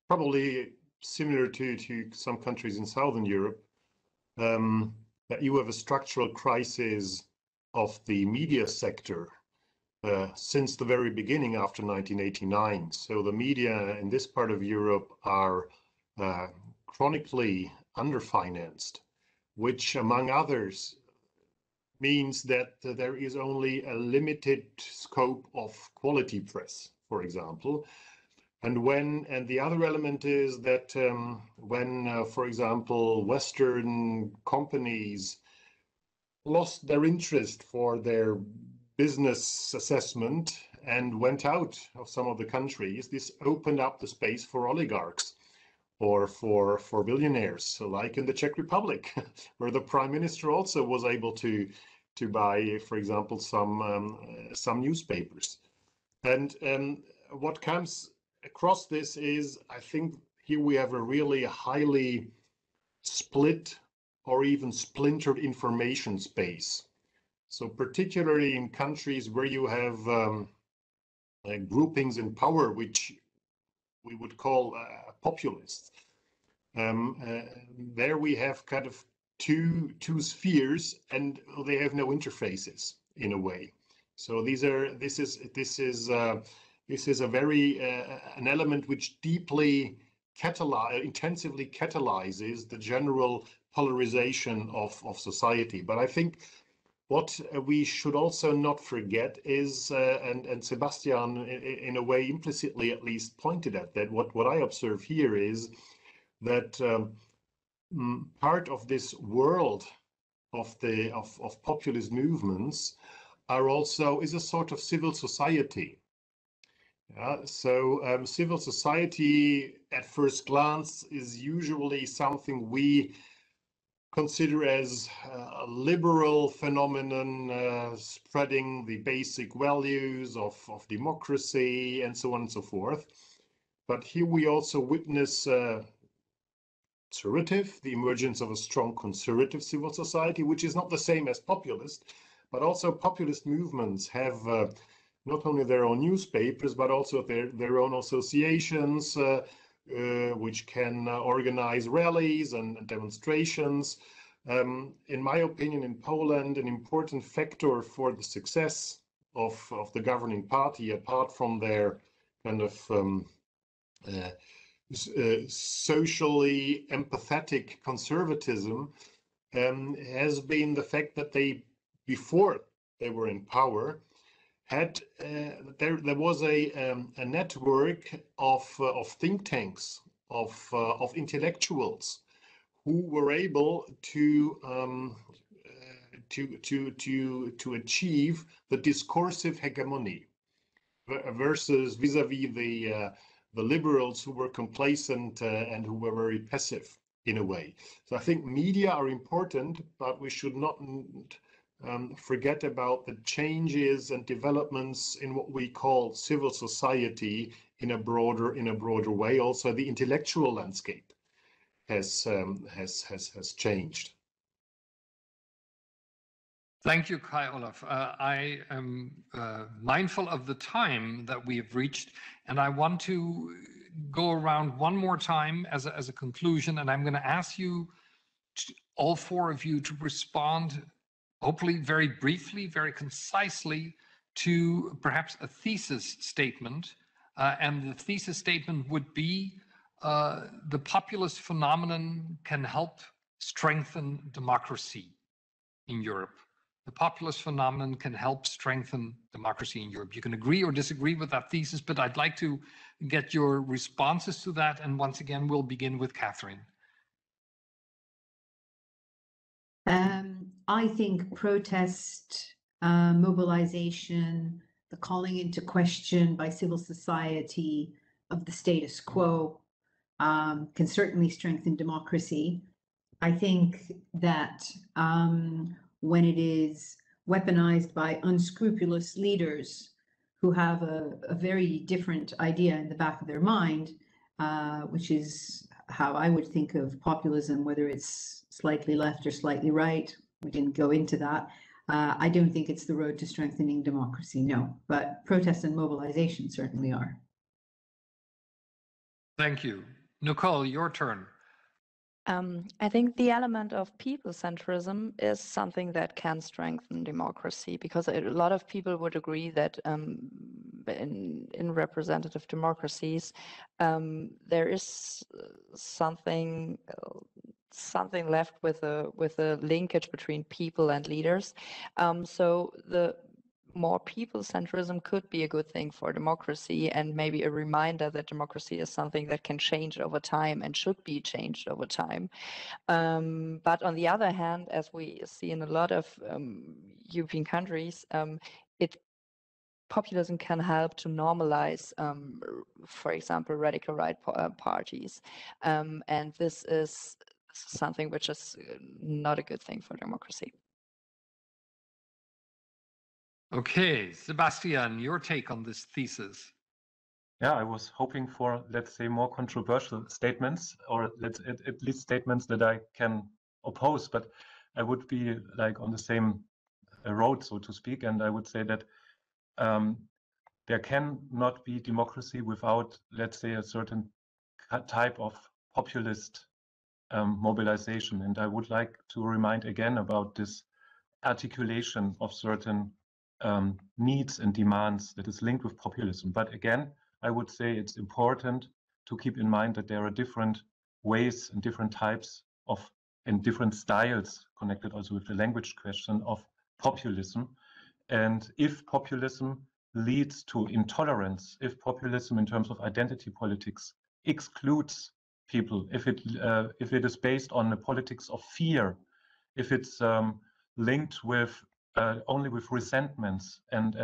probably similar to some countries in Southern Europe, that you have a structural crisis of the media sector, since the very beginning after 1989. So the media in this part of Europe are chronically underfinanced, which among others means that there is only a limited scope of quality press, for example. And the other element is that when, for example, Western companies lost their interest for their business assessment and went out of some of the countries, this opened up the space for oligarchs or for billionaires, so like in the Czech Republic, where the prime minister also was able to buy, for example, some newspapers. And what comes across this is, I think here we have a really highly split or even splintered information space. So particularly in countries where you have groupings in power, which we would call populists, there we have kind of two spheres, and they have no interfaces in a way. So this is a very an element which deeply intensively catalyzes the general polarization of society. But I think what we should also not forget is, and Sebastian in a way implicitly at least pointed at that, what I observe here is that part of this world of populist movements is a sort of civil society. So civil society at first glance is usually something we consider as a liberal phenomenon, spreading the basic values of democracy and so on and so forth. But here we also witness the emergence of a strong conservative civil society, which is not the same as populist, but also populist movements have not only their own newspapers, but also their own associations, which can organize rallies and demonstrations. In my opinion, in Poland, an important factor for the success of the governing party, apart from their kind of socially empathetic conservatism, has been the fact that they, before they were in power, had there was a network of think tanks, of intellectuals who were able to achieve the discursive hegemony versus vis-a-vis the liberals who were complacent and who were very passive in a way. So I think media are important, but we should not forget about the changes and developments in what we call civil society in a broader way. Also, the intellectual landscape has changed. Thank you, Kai Olaf. I am mindful of the time that we have reached, and I want to go around one more time as a conclusion, and I'm going to ask you, all four of you, to respond, hopefully very briefly, very concisely, to perhaps a thesis statement. And the thesis statement would be, the populist phenomenon can help strengthen democracy in Europe. The populist phenomenon can help strengthen democracy in Europe. You can agree or disagree with that thesis, but I'd like to get your responses to that. And once again, we'll begin with Catherine. I think protest, mobilization, the calling into question by civil society of the status quo can certainly strengthen democracy. I think that when it is weaponized by unscrupulous leaders who have a very different idea in the back of their mind, which is how I would think of populism, whether it's slightly left or slightly right. We didn't go into that. I don't think it's the road to strengthening democracy, no, but protest and mobilization certainly are. Thank you. Nicole, your turn. I think the element of people-centrism is something that can strengthen democracy, because a lot of people would agree that in representative democracies, there is something left with a linkage between people and leaders. So the more people-centrism could be a good thing for democracy, and maybe a reminder that democracy is something that can change over time and should be changed over time. But on the other hand, as we see in a lot of European countries, populism can help to normalize, for example, radical right parties. And this is something which is not a good thing for democracy. Okay, Sebastian, your take on this thesis. Yeah, I was hoping for, let's say, more controversial statements, or at least statements that I can oppose, but I would be like on the same road, so to speak, and I would say that there can not be democracy without, let's say, a certain type of populist mobilization. And I would like to remind again about this articulation of certain needs and demands that is linked with populism. But again, I would say it's important to keep in mind that there are different ways and different types of and different styles connected also with the language question of populism. And if populism leads to intolerance, if populism in terms of identity politics excludes people, if it is based on a politics of fear, if it's linked with only with resentments and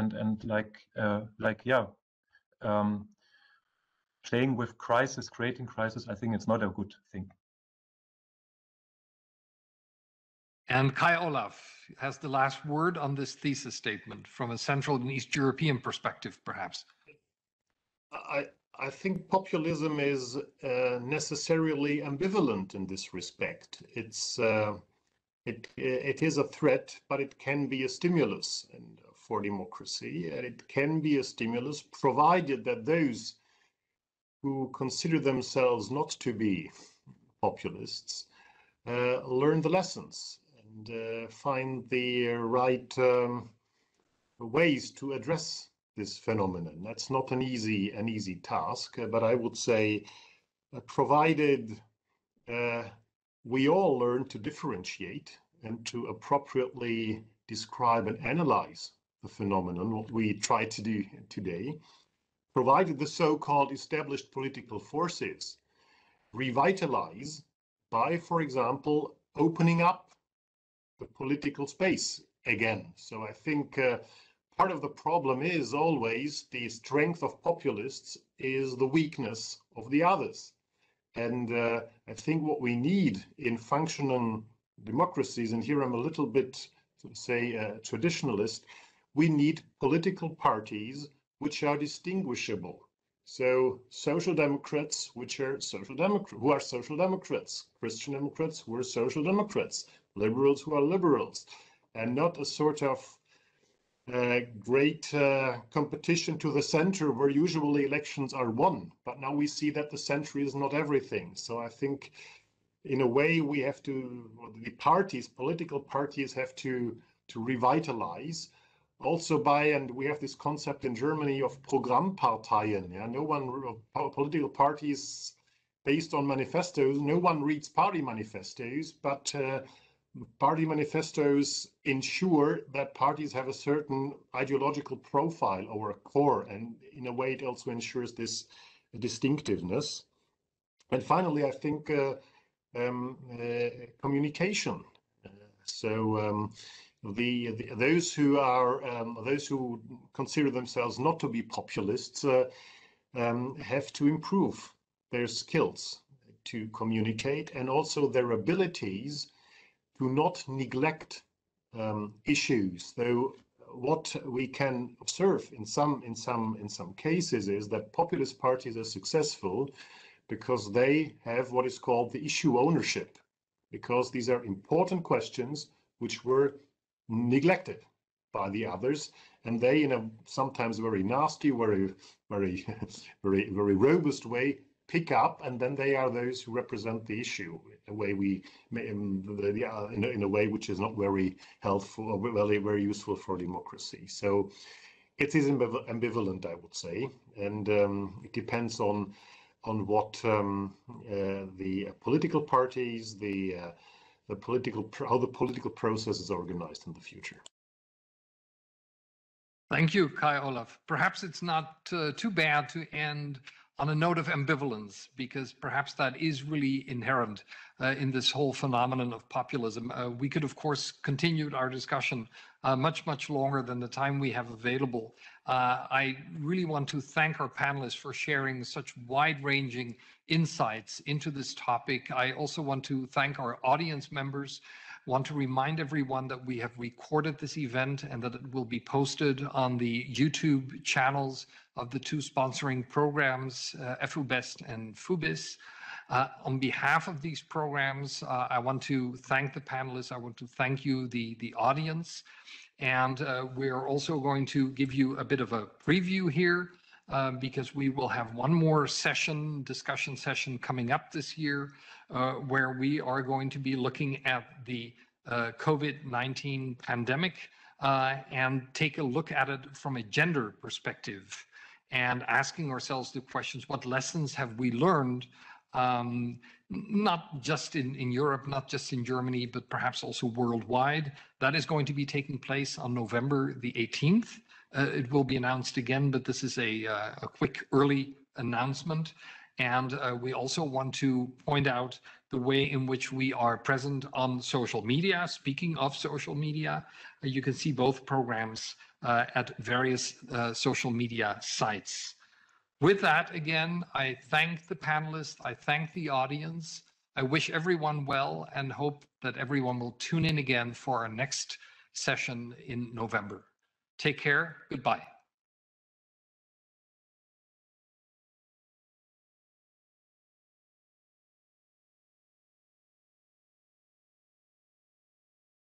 playing with crisis, creating crisis, I think it's not a good thing. And Kai Olaf has the last word on this thesis statement from a Central and East European perspective, perhaps. I think populism is necessarily ambivalent in this respect. It is a threat, but it can be a stimulus for democracy, and it can be a stimulus provided that those who consider themselves not to be populists learn the lessons and find the right ways to address this phenomenon. That's not an easy task, but I would say, provided we all learn to differentiate and to appropriately describe and analyze the phenomenon, what we try to do today, provided the so-called established political forces revitalize by, for example, opening up the political space again. So I think part of the problem is always the strength of populists is the weakness of the others. And I think what we need in functioning democracies, and here I'm a little bit, say, traditionalist, we need political parties which are distinguishable. So social democrats, who are social democrats, Christian Democrats who are social democrats, liberals who are liberals, and not a sort of great competition to the center where usually elections are won. But now we see that the center is not everything. So I think in a way we have to, the parties, political parties have to revitalize also by, and we have this concept in Germany of Programmparteien. Yeah? No one, political parties based on manifestos, no one reads party manifestos, but party manifestos ensure that parties have a certain ideological profile or a core, and in a way it also ensures this distinctiveness. And finally, I think communication. Those who consider themselves not to be populists have to improve their skills to communicate, and also their abilities to not neglect issues. Though what we can observe in some cases is that populist parties are successful because they have what is called the issue ownership, because these are important questions which were neglected by the others, and they, in a sometimes very nasty, very robust way, pick up, and then they are those who represent the issue in a way in a way which is not very helpful or very useful for democracy. So it is ambivalent, I would say, and it depends on what the political parties, how the political process is organized in the future. Thank you, Kai Olaf. Perhaps it's not too bad to end on a note of ambivalence, because perhaps that is really inherent in this whole phenomenon of populism. We could, of course, continue our discussion much longer than the time we have available. I really want to thank our panelists for sharing such wide-ranging insights into this topic. I also want to thank our audience members. Want to remind everyone that we have recorded this event and that it will be posted on the YouTube channels of the two sponsoring programs, FUBiS and FUBiS. On behalf of these programs, I want to thank the panelists. I want to thank you, the audience. And we're also going to give you a bit of a preview here because we will have one more discussion session coming up this year where we are going to be looking at the COVID-19 pandemic and take a look at it from a gender perspective and asking ourselves the questions, what lessons have we learned, not just in Europe, not just in Germany, but perhaps also worldwide. That is going to be taking place on November the 18th. It will be announced again, but this is a quick early announcement. And we also want to point out the way in which we are present on social media. Speaking of social media, you can see both programs at various social media sites. With that, again, I thank the panelists, I thank the audience. I wish everyone well and hope that everyone will tune in again for our next session in November. Take care, goodbye.